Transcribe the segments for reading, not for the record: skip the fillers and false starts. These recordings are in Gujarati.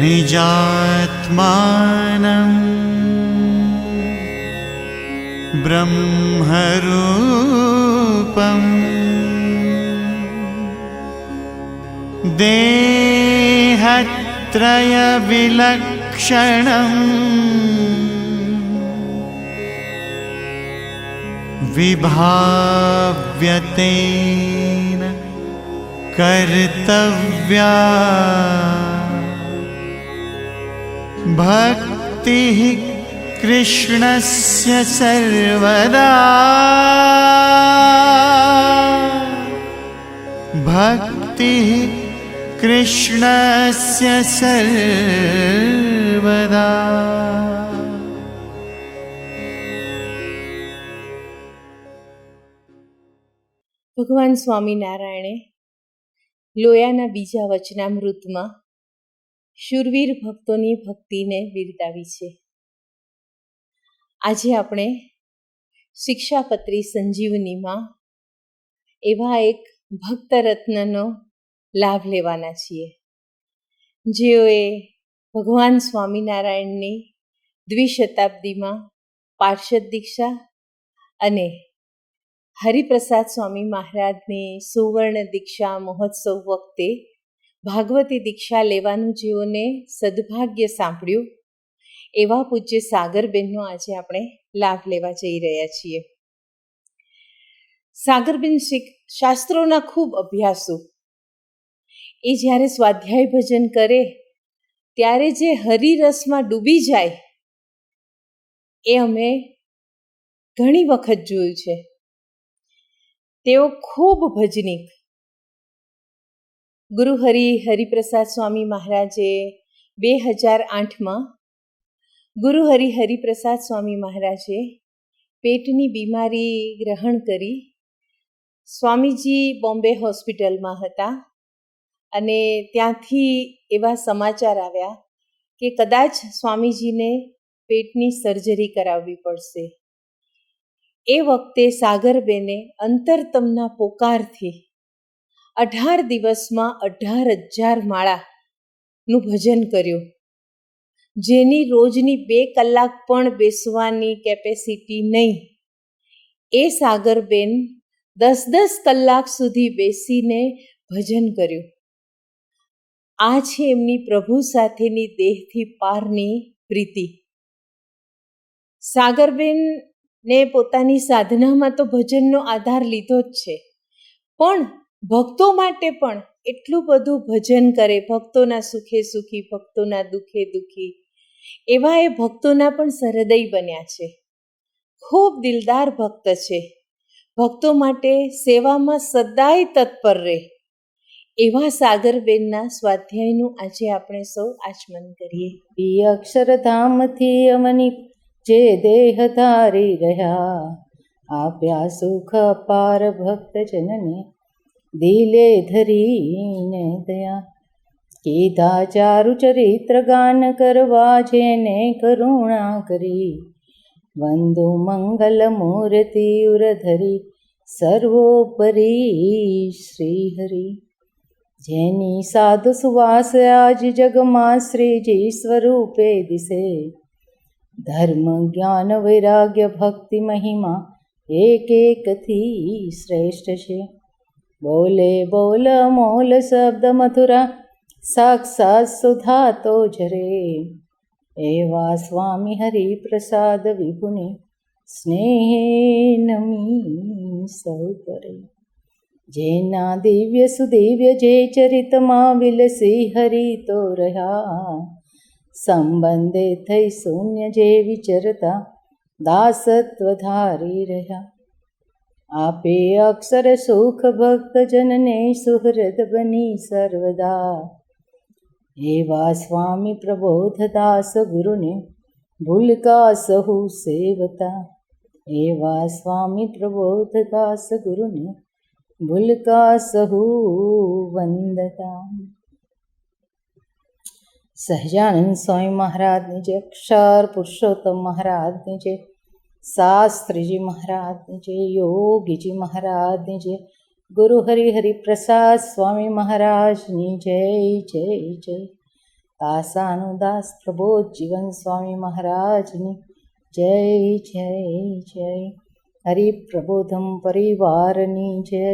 निजात्मानं ब्रह्मरूपम् देहत्रयविलक्षणम् विभाव्यतेन कर्तव्या भक्तिः कृष्णस्य सर्वदा भक्तिः कृष्णस्य सर्वदा। ભગવાન સ્વામિનારાયણે લોયાના બીજા વચનામૃતમાં શૂરવીર ભક્તોની ભક્તિને બિરદાવી છે. આજે આપણે શિક્ષાપત્રી સંજીવનીમાં એવા એક ભક્ત રત્નનો લાભ લેવાના છીએ, જેઓએ ભગવાન સ્વામિનારાયણની દ્વિશતાબ્દીમાં પાર્ષદ દીક્ષા અને હરિપ્રસાદ સ્વામી મહારાજની સુવર્ણ દીક્ષા મહોત્સવ વખતે ભાગવતી દીક્ષા લેવાનું જેઓને સદભાગ્ય સાંપડ્યું એવા પૂજ્ય સાગરબેનનો આજે આપણે લાભ લેવા જઈ રહ્યા છીએ. સાગરબેન શાસ્ત્રોના ખૂબ અભ્યાસુ. એ જ્યારે સ્વાધ્યાય ભજન કરે ત્યારે જે હરિરસમાં ડૂબી જાય એ અમે ઘણી વખત જોયું છે. તેઓ ખૂબ ભજનીક. ગુરુ હરિપ્રસાદ સ્વામી મહારાજે 2008માં ગુરુ હરિપ્રસાદ સ્વામી મહારાજે પેટની બીમારી ગ્રહણ કરી. સ્વામીજી બોમ્બે હોસ્પિટલમાં હતા અને ત્યાંથી એવા સમાચાર આવ્યા કે કદાચ સ્વામીજીને પેટની સર્જરી કરાવવી પડશે. એ વખતે સાગરબેને અંતરતમના પોકારથી 18 દિવસમાં 18,000 માળાનું ભજન કર્યું, જેની રોજની 2 કલાક પણ બેસવાની કેપેસિટી નહીં. એ સાગરબેન 10-10 કલાક સુધી બેસીને ભજન કર્યું. આ છે એમની પ્રભુ સાથેની દેહથી પારની પ્રીતિ. સાગરબેન ને પોતાની સાધનામાં તો ભજનનો આધાર લીધો જ છે, પણ ભક્તો માટે પણ એટલું બધું ભજન કરે. ભક્તોના સુખે સુખી, ભક્તોના દુઃખે દુઃખી, એવા એ ભક્તોના પણ સહૃદય બન્યા છે. ખૂબ દિલદાર ભક્ત છે. ભક્તો માટે સેવામાં સદાય તત્પર રહે એવા સાગરબેનના સ્વાધ્યાયનું આજે આપણે સૌ આચમન કરીએ. અક્ષરધામથી અમની જે દેહ ધારી રહ્યા, આપ્યા સુખ અપાર ભક્ત જનને દિલે ધરીને દયા. કીધા ચારુ ચરિત્ર ગાન કરવા જેને કરુણા કરી, વંદુ મંગલ મૂર્તિ ઉરધરી સર્વોપરી શ્રી હરિ. જેની સાધુ સુવાસ આજ જગમાં શ્રીજી સ્વરૂપે દિશે, ધર્મ જ્ઞાન વૈરાગ્ય ભક્તિ મહિમા એક એકથી શ્રેષ્ઠ છે. બોલે બોલ મોલ શબ્દ મથુરા, સાક્ષાત સુધા તો જરે. એવા સ્વામી હરિપ્રસાદ વિપુને સ્નેહે નમી સૌ કરે. જેના દિવ્ય સુદિવ્ય જે ચરિતમાં વિલસી હરિ તો રહ્યા, સંબંધે થઈ શૂન્ય જે વિચરતા દાસત્વ ધારી રહ્યા. આપે અક્ષર સુખ ભક્ત જનને સુહૃદ બની સર્વદા. એવા સ્વામી પ્રબોધદાસ ગુરુને ભૂલકા સહુ સેવતા. એવા સ્વામી પ્રબોધદાસ ગુરુને ભૂલકા સહુ વંદતા. સહજાનંદ સ્વામી મહારાજની જય, અક્ષર પુરુષોત્તમ મહારાજની જય, શાસ્ત્રીજી મહારાજની જય, યોગીજી મહારાજની જય, ગુરુ હરિપ્રસાદ સ્વામી મહારાજની જય જય જય. દાસાનુદાસ પ્રબોધ જીવન સ્વામી મહારાજની જય જય જય. હરિપ્રબોધમ પરિવારની જય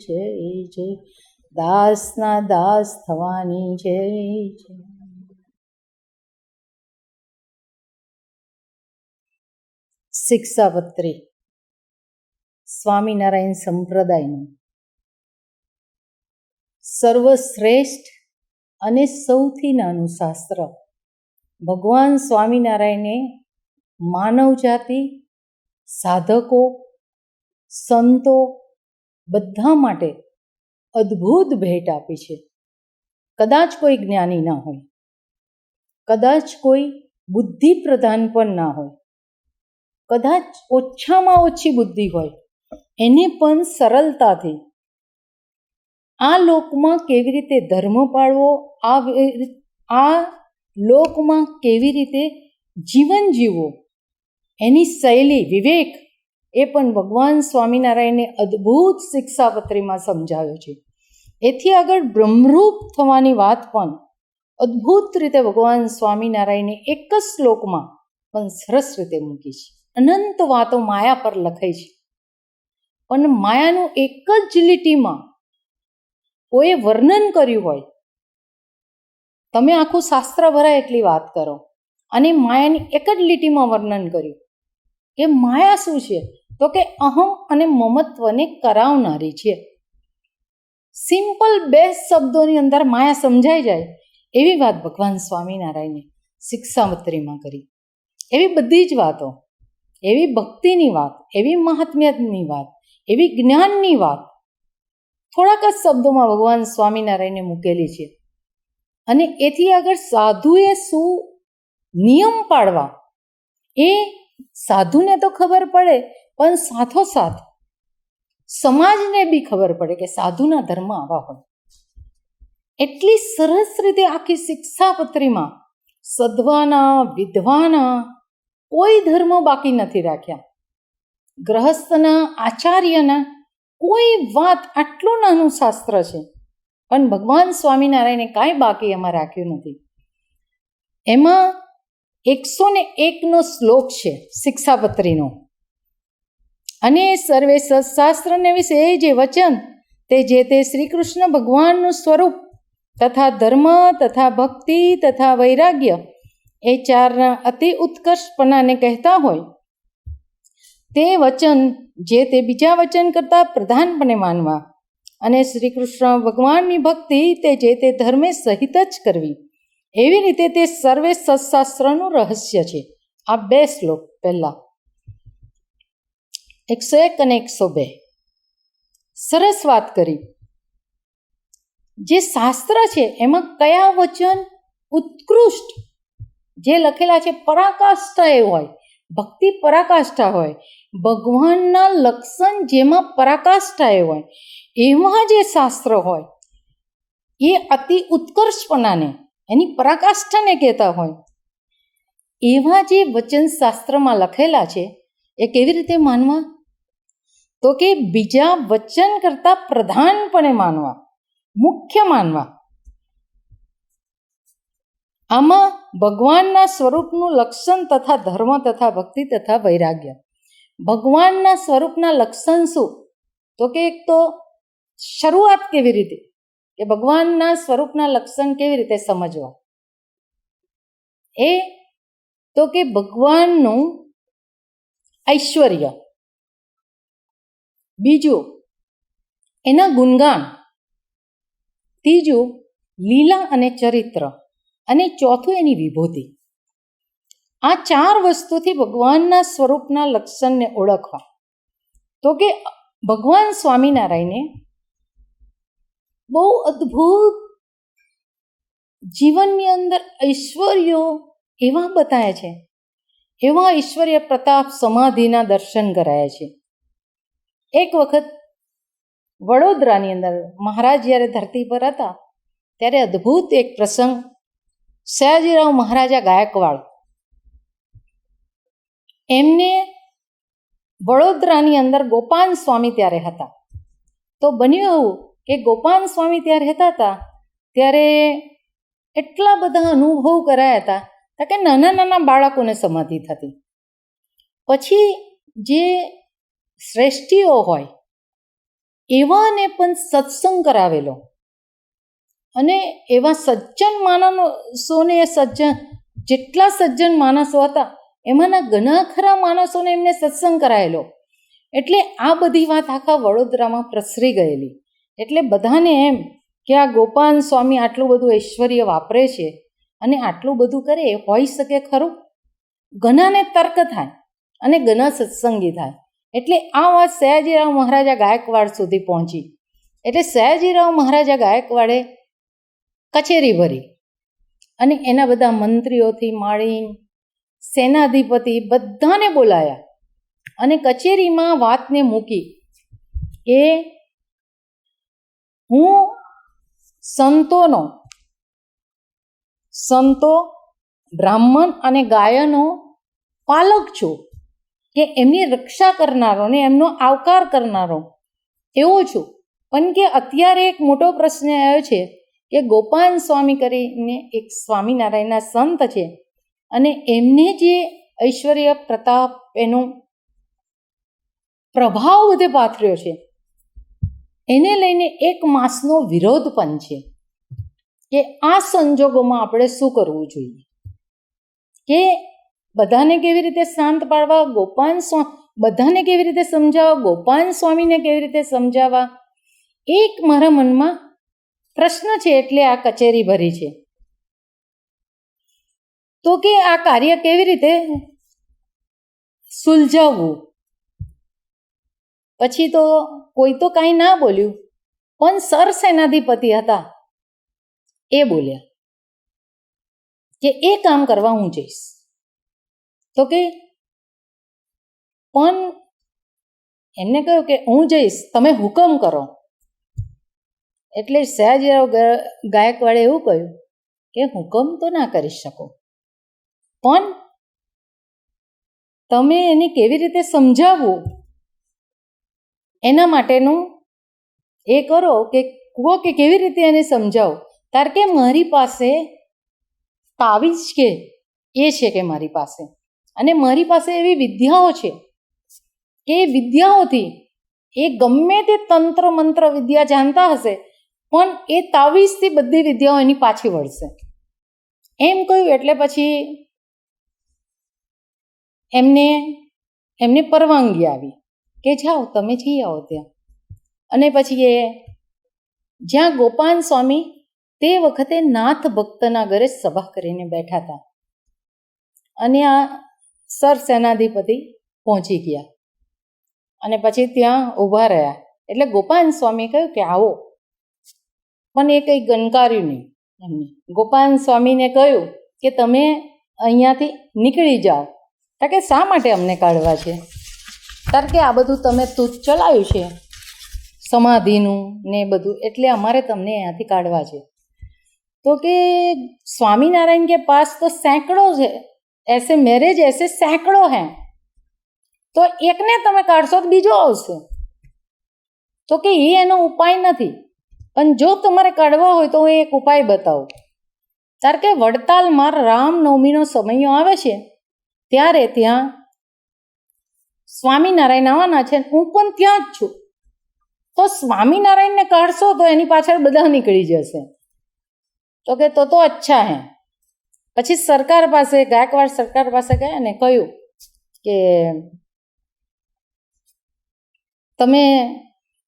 જય જય. દાસના દાસ થવાની જય જય. શિક્ષાપત્રી સ્વામિનારાયણ સંપ્રદાયનું સર્વશ્રેષ્ઠ અને સૌથી નાનું શાસ્ત્ર. ભગવાન સ્વામિનારાયણે માનવ જાતિ, સાધકો, સંતો બધા માટે અદ્ભુત ભેટ આપી છે. કદાચ કોઈ જ્ઞાની ના હોય, કદાચ કોઈ બુદ્ધિ પ્રધાન પણ ના હોય, કદાચ ઓછામાં ઓછી બુદ્ધિ હોય, એને પણ સરળતાથી આ લોકમાં કેવી રીતે ધર્મ પાળવો, આ લોકમાં કેવી રીતે જીવન જીવવું, એની શૈલી, વિવેક એ પણ ભગવાન સ્વામિનારાયણે અદ્ભુત શિક્ષાપત્રીમાં સમજાવ્યો છે. એથી આગળ બ્રહ્મરૂપ થવાની વાત પણ અદ્ભુત રીતે ભગવાન સ્વામિનારાયણે એક જ શ્લોકમાં પણ સરસ રીતે મૂકી છે. અનંત વાતો માયા પર લખાઈ છે, પણ માયાનું એક જ લીટીમાં કોઈએ વર્ણન કર્યું હોય. તમે આખું શાસ્ત્ર ભરાય એટલી વાત કરો અને માયાની એક જ લીટીમાં વર્ણન કર્યું કે માયા શું છે, તો કે અહમ અને મમત્વને કરાવનારી છે. સિમ્પલ બે શબ્દોની અંદર માયા સમજાઈ જાય એવી વાત ભગવાન સ્વામિનારાયણે શિક્ષાપત્રીમાં કરી. એવી બધી જ વાતો, એવી ભક્તિની વાત, એવી મહાત્મ્યની વાત, એવી જ્ઞાનની વાત થોડાક જ શબ્દોમાં ભગવાન સ્વામિનારાયણે મૂકેલી છે. અને એથી આગળ સાધુએ શું નિયમ પાળવા એ સાધુને તો ખબર પડે, પણ સાથોસાથ સમાજને બી ખબર પડે કે સાધુના ધર્મ આવા હોય. એટલી સરસ રીતે આખી શિક્ષાપત્રીમાં સદ્વાના, વિધવાના કોઈ ધર્મ બાકી નથી રાખ્યા. ગ્રહસ્થના, આચાર્યના કોઈ વાત, આટલું નાનું શાસ્ત્ર છે પણ ભગવાન સ્વામિનારાયણે કાંઈ બાકી એમાં રાખ્યું નથી. એમાં 101નો શ્લોક છે શિક્ષાપત્રીનો. અને સર્વે સત્શાસ્ત્રને વિશે જે વચન તે જે તે શ્રી કૃષ્ણ ભગવાનનું સ્વરૂપ તથા ધર્મ તથા ભક્તિ તથા વૈરાગ્ય એ ચારના અતિ ઉત્કર્ષપણાને કહેતા હોય, તે વચન જે તે બીજા વચન કરતાં પ્રધાનપણે માનવા અને શ્રી કૃષ્ણ ભગવાનની ભક્તિ તે જે તે ધર્મે સહિત જ કરવી, એવી રીતે તે સર્વે સત્શાસ્ત્રનું રહસ્ય છે. આ બે શ્લોક પહેલા 101 અને 102 સરસ વાત કરી. જે શાસ્ત્ર છે એમાં કયા વચન ઉત્કૃષ્ટ જે લખેલા છે, પરાકાષ્ઠા એ હોય, ભક્તિ પરાકાષ્ઠા હોય, ભગવાનના લક્ષણ જેમાં પરાકાષ્ઠા એ હોય, એવા જે શાસ્ત્ર હોય એ અતિ ઉત્કર્ષપણાને, એની પરાકાષ્ઠાને કહેતા હોય, એવા જે વચન શાસ્ત્રમાં લખેલા છે એ કેવી રીતે માનવા, તો કે બીજા વચન કરતાં પ્રધાનપણે માનવા, મુખ્ય માનવા. આમાં ભગવાનના સ્વરૂપનું લક્ષણ તથા ધર્મ તથા ભક્તિ તથા વૈરાગ્ય. ભગવાનના સ્વરૂપના લક્ષણ શું, તો કે એક તો શરૂઆત કેવી રીતે, કે ભગવાનના સ્વરૂપના લક્ષણ કેવી રીતે સમજવા, એ તો કે ભગવાનનું ઐશ્વર્ય, બીજું એના ગુણગાન, ત્રીજું લીલા અને ચરિત્ર, અને ચોથું એની વિભૂતિ. આ 4 વસ્તુથી ભગવાનના સ્વરૂપના લક્ષણને ઓળખવા. તો કે ભગવાન સ્વામિનારાયણે બહુ અદ્ભુત જીવનની અંદર ઐશ્વર્યો એવા બતાવ્યા છે, એવા ઐશ્વર્ય પ્રતાપ સમાધિના દર્શન કરાયા છે. એક વખત વડોદરાની અંદર મહારાજ જ્યારે ધરતી પર હતા ત્યારે અદ્ભુત એક પ્રસંગ, સયાજીરાવ મહારાજા ગાયકવાડ એમને વડોદરાની અંદર ગોપાલ સ્વામી ત્યારે હતા. તો બન્યું એવું કે ગોપાલ સ્વામી ત્યારે હતા ત્યારે એટલા બધા અનુભવ કરાયા હતા કે નાના નાના બાળકોને સમાધિ થતી. પછી જે શ્રેષ્ઠીઓ હોય એવાને પણ સત્સંગ કરાવેલો, અને એવા સજ્જન માણસોને, સજ્જન જેટલા સજ્જન માણસો હતા એમાંના ઘણા ખરા માણસોને એમને સત્સંગ કરાયેલો. એટલે આ બધી વાત આખા વડોદરામાં પ્રસરી ગયેલી. એટલે બધાને એમ કે આ ગોપાલ સ્વામી આટલું બધું ઐશ્વર્ય વાપરે છે અને આટલું બધું કરે, એ હોઈ શકે ખરું? ઘણાને તર્ક થાય અને ઘણા સત્સંગી થાય. એટલે આ વાત સયાજીરાવ મહારાજા ગાયકવાડ સુધી પહોંચી. એટલે સયાજીરાવ મહારાજા ગાયકવાડે કચેરી ભરી અને એના બધા મંત્રીઓથી માંડીને સેનાધિપતિ બધાને બોલાયા અને કચેરીમાં વાતને મૂકી કે હું સંતો, બ્રાહ્મણ અને ગાયનો પાલક છું, કે એમની રક્ષા કરનારો ને એમનો આવકાર કરનારો એવો છું. પણ કે અત્યારે એક મોટો પ્રશ્ન આવ્યો છે કે ગોપાલ સ્વામી કરીને એક સ્વામિનારાયણના સંત છે અને એમને જે ઐશ્વર્ય પ્રતાપ, એનો પ્રભાવ બધે પાથર્યો છે, એને લઈને એક માસનો વિરોધ પણ છે કે આ સંજોગોમાં આપણે શું કરવું જોઈએ, કે બધાને કેવી રીતે શાંત પાડવા, બધાને કેવી રીતે સમજાવવા, ગોપાલ સ્વામીને કેવી રીતે સમજાવવા, એક મારા મનમાં પ્રશ્ન છે. એટલે આ કચેરી ભરી છે. તો કે આ કાર્ય કેવી રીતે સુલઝાવવું. પછી તો કોઈ તો કાંઈ ના બોલ્યું, પણ સરસેનાધિપતિ હતા એ બોલ્યા કે એ કામ કરવા હું જઈશ. તો કે પણ એમને કહ્યું કે હું જઈશ, તમે હુકમ કરો. એટલે સયાજીરાવ ગાયકવાડે એવું કહ્યું કે હુકમ તો ના કરી શકો, પણ તમે એને કેવી રીતે સમજાવવું એના માટેનું એ કરો, કે કહો કે કેવી રીતે એને સમજાવો. તાર કે મારી પાસે તાવીજ કે એ છે કે મારી પાસે, અને મારી પાસે એવી વિદ્યાઓ છે કે એ વિદ્યાઓથી એ ગમે તે તંત્ર મંત્ર વિદ્યા જાણતા હશે પણ એ તાવીજથી બધી વિદ્યાઓ એની પાછી વળશે એમ કહ્યું. એટલે પછી એમને પરવાનગી આવી કે જાઓ, તમે જઈ આવો ત્યાં. અને પછી એ જ્યાં ગોપાલ સ્વામી તે વખતે નાથ ભક્તના ઘરે સભા કરીને બેઠા હતા, અને આ સરસેનાધિપતિ પહોંચી ગયા અને પછી ત્યાં ઊભા રહ્યા. એટલે ગોપાલ સ્વામીએ કહ્યું કે આવો, પણ એ કંઈ ગણકાર્યું નહીં એમને. ગોપાલ સ્વામીને કહ્યું કે તમે અહીંયાથી નીકળી જાઓ. કે શા માટે અમને કાઢવા છે? કારણ કે આ બધું તમે તુચ્છ ચલાવ્યું છે, સમાધિનું ને બધું, એટલે અમારે તમને અહીંયાથી કાઢવા છે. તો કે स्वामीनारायण के पास तो सैकड़ों है ऐसे मैरिज, ऐसे सैकड़ों हैं, તો એકને તમે કાઢશો તો બીજો આવશે. તો કે એ એનો ઉપાય નથી, પણ જો તમારે કાઢવા હોય તો હું એક ઉપાય બતાવું. કારણ કે વડતાલમાં રામનવમીનો સમયો આવે છે ત્યારે ત્યાં સ્વામિનારાયણ આવવાના છે, હું પણ ત્યાં જ છું. તો સ્વામિનારાયણને કાઢશો તો એની પાછળ બધા નીકળી જશે. તો કે તો અચ્છા હે. પછી સરકાર પાસે, ગાયકવાડ સરકાર પાસે ગયા ને કહ્યું કે તમે,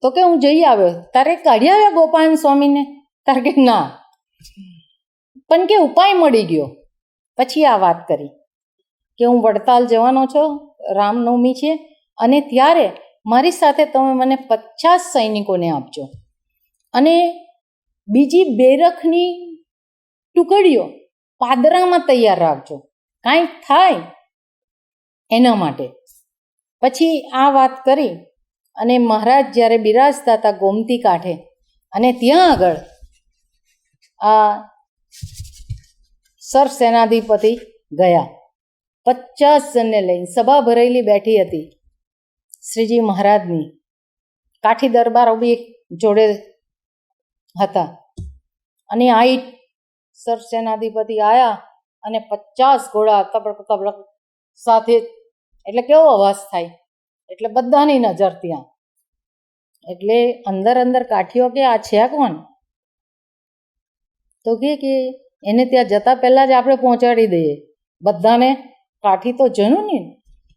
તો કે હું જઈ આવ્યો. તારે કાઢી આવ્યા ગોપાલ સ્વામીને? તારે કે ના, પણ કે ઉપાય મળી ગયો. પછી આ વાત કરી કે હું વડતાલ જવાનો છું, રામનવમી છે, અને ત્યારે મારી સાથે તમે મને 50 સૈનિકોને આપજો, અને બીજી બેરખની ટુકડીઓ પાદરામાં તૈયાર રાખજો, કાંઈક થાય એના માટે. પછી આ વાત કરી અને મહારાજ જ્યારે બિરાજતા હતા ગોમતી કાંઠે, અને ત્યાં આગળ આ સરસેનાધિપતિ ગયા 50 જણને લઈને. સભા ભરેલી બેઠી હતી શ્રીજી મહારાજની, કાઠી દરબારો બી જોડે હતા, અને આ સરસેનાધિપતિ આયા અને 50 ઘોડા તબડક તબડક સાથે, એટલે કેવો અવાજ થાય, એટલે બધાની નજર ત્યાં. એટલે અંદર અંદર કાઠીઓ કે આ છે કોણ? તો કે એને ત્યાં જતા પહેલાં જ આપણે પહોંચાડી દઈએ, બધાને કાઠી તો જણું ને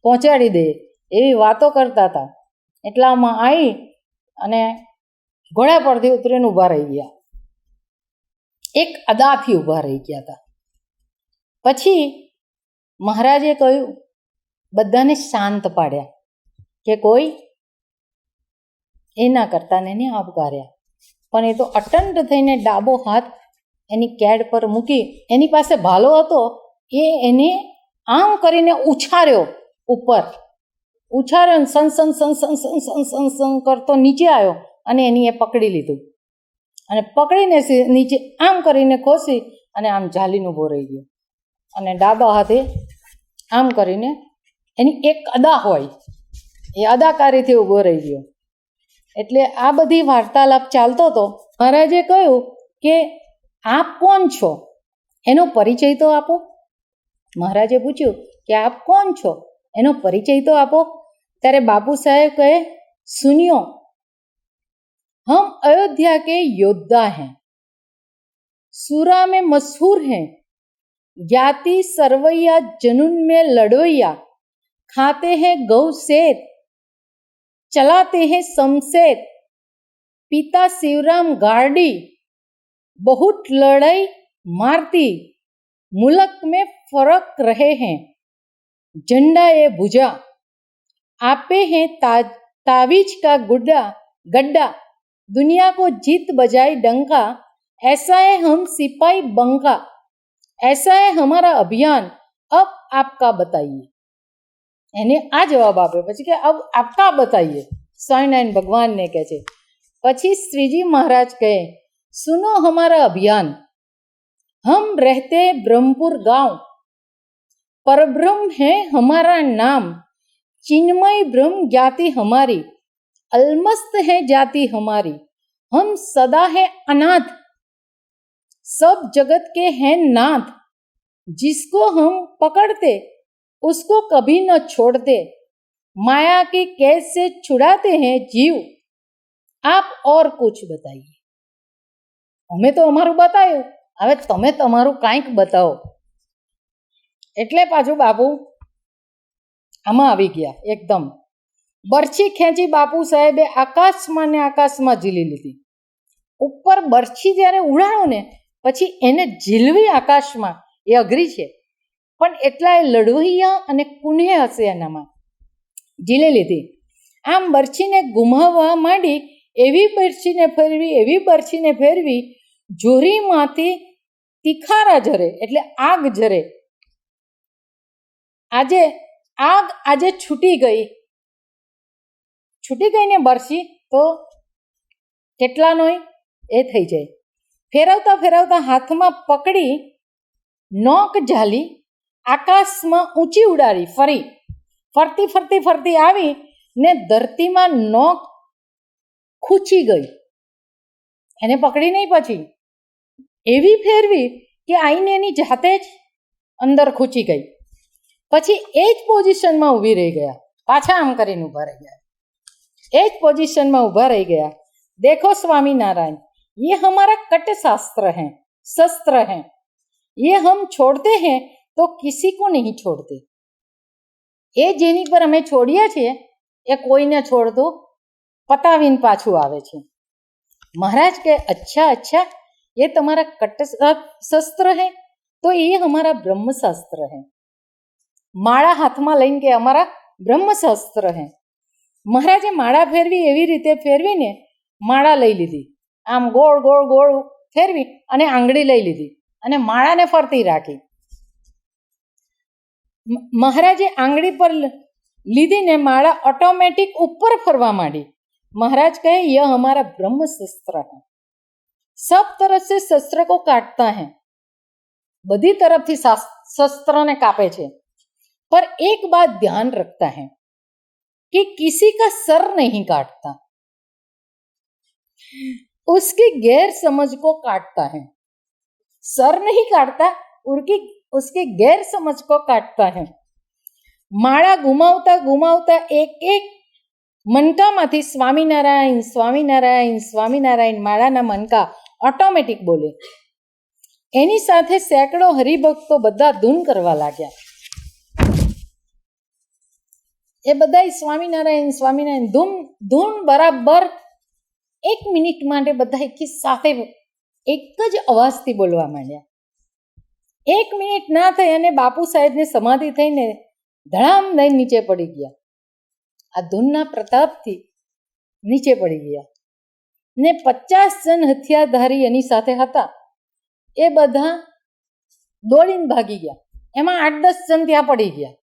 પહોંચાડી દઈએ એવી વાતો કરતા હતા. એટલામાં આવી અને ઘોડા પરથી ઉતરીને ઊભા રહી ગયા, એક અદાથી ઊભા રહી ગયા હતા. પછી મહારાજે કહ્યું, બધાને શાંત પાડ્યા કે કોઈ એ ના કરતા ને એને આવકાર્યા. પણ એ તો અટંટ થઈને ડાબો હાથ એની કેડ પર મૂકી, એની પાસે ભાલો હતો એ એને આમ કરીને ઉછાર્યો, ઉપર ઉછાર્યો ને સન સન સન સન સન સન સન સન કરતો નીચે આવ્યો અને એની એ પકડી લીધું અને પકડીને નીચે આમ કરીને ખોસી અને આમ ઝાલીને ઊભો રહી ગયો અને ડાબા હાથે આમ કરીને એની એક અદા હોય એ અદાકારીથી ઊભો રહી ગયો. એટલે આ બધી વાર્તાલાપ ચાલતો હતો. મહારાજે કહ્યું કે આપ કોણ છો, એનો પરિચય તો આપો. મહારાજે પૂછ્યું કે આપ કોણ છો, એનો પરિચય તો આપો. ત્યારે બાપુ સાહેબ કહે, સુનિયો, हम अयोध्या के योद्धा हैं, सूरा में मशहूर हैं, ज्ञाति सरवैया जुनून में लड़वैया, खाते हैं गौ सेत, चलाते हैं शमशेर, पिता शिवराम गार्डी, बहुत लड़ाई मारती, मुल्क में फर्क रहे हैं, झंडा ये भुजा, आपे हैं तावीज का गड्ढा, दुनिया को जीत बजाई डंका, ऐसा है हम सिपाही बंका, ऐसा है हमारा अभियान, अब आपका बताइए. એને આ જવાબ આપ્યો. પછી કે અબ આપકા બતાઈએ, સ્વામિનારાયણ ભગવાનને કહે છે. પછી શ્રીજી મહારાજ કહે, સુનો હમારા અભિયાન, હમ રહેતે બ્રહ્મપુર ગાંવ, परब्रह्म है हमारा नाम, चिन्मय ब्रह्म ज्ञाति हमारी, अलमस्त है जाति हमारी, हम सदा है अनाथ, सब जगत के हैं नाथ, जिसको हम पकड़ते उसको कभी न छोड़ते, माया की कैद से छुड़ाते हैं जीव, आप और कुछ बताइए. અમે તો અમારું બતાવ્યું, હવે તમે તમારું કાંઈક બતાવો. એટલે પાછું બાપુ આમાં આવી ગયા એકદમ. બરછી ખેંચી બાપુ સાહેબે આકાશમાં ને આકાશમાં ઝીલી લીધી. ઉપર બરછી જ્યારે ઉડાડો ને પછી એને ઝીલવી આકાશમાં એ અઘરી છે, પણ એટલા એ લડવૈયા અને કુને હશે એનામાં ઝીલી લીધી. આમ બરછીને ગુમાવવા માંડી, એવી બરછીને ફેરવી જોરીમાંથી તિખારા ઝરે, એટલે આગ ઝરે. આજે છૂટી ગઈ ને બરછી તો કેટલાનોય એ થઈ જાય. ફેરવતા ફેરવતા હાથમાં પકડી નોક ઝાલી આકાશમાં ઊંચી ઉડાડી, ફરતી આવી ને ધરતીમાં નોક ખૂંચી ગઈ. એને પકડી નહીં, પછી એવી ફેરવી કે આઈને એની જાતે જ અંદર ખૂંચી ગઈ. પછી એ જ પોઝિશનમાં ઊભી રહી ગયા, પાછા આમ કરીને ઊભા રહી ગયા, એ જ પોઝિશનમાં ઊભા રહી ગયા. देखो स्वामीनारायण, ये हमारा कट शास्त्र है, शस्त्र है, ये हम छोड़ते हैं तो किसी को नहीं छोड़ते. એ જેની પર અમે છોડીએ છીએ એ કોઈને છોડતું પતાવીને પાછું આવે છે. મહારાજ કે અચ્છા, ये તમારા कट शस्त्र है, तो ये हमारा ब्रह्मशास्त्र है. માળા હાથમાં લઈને કે અમારા બ્રહ્મશાસ્ત્ર હે. મહારાજે માળા ફેરવી, એવી રીતે ફેરવીને માળા લઈ લીધી, આમ ગોળ ગોળ ગોળ ફેરવી અને આંગળી લઈ લીધી અને માળાને ફરતી રાખી. મહારાજે આંગળી પર લીધીને માળા ઓટોમેટિક ઉપર ફરવા માંડી. મહારાજ કહે, યહ હમારા બ્રહ્મ શસ્ત્ર હૈ, સબ તરફ સે શસ્ત્ર કો કાટતા હૈ. બધી તરફથી શસ્ત્રને કાપે છે, पर एक बात ध्यान रखता है कि किसी का सर नहीं काटता, उसकी गैर समझ को काटता है. सर नहीं काटता, उसकी गैर समझ को काटता है। माळा घुमावता घुमावતા એક એક મનકામાંથી સ્વામિનારાયણ સ્વામિનારાયણ સ્વામિનારાયણ માળાના મનકા ઓટોમેટિક બોલે. એની સાથે સેંકડો હરિભક્તો બધા ધૂન કરવા લાગ્યા. એ બધા સ્વામિનારાયણ સ્વામિનારાયણ ધૂન બરાબર 1 મિનિટ માટે બધા એકી સાથે એક જ અવાજથી બોલવા માંડ્યા. 1 મિનિટ ના થઈ અને બાપુ સાહેબને સમાધિ થઈને ધડામ દઈને નીચે પડી ગયા. આ ધૂનના પ્રતાપથી નીચે પડી ગયા ને 50 જણ હથિયારધારી એની સાથે હતા. એ બધા દોડીને ભાગી ગયા. એમાં 8-10 જણ ત્યાં પડી ગયા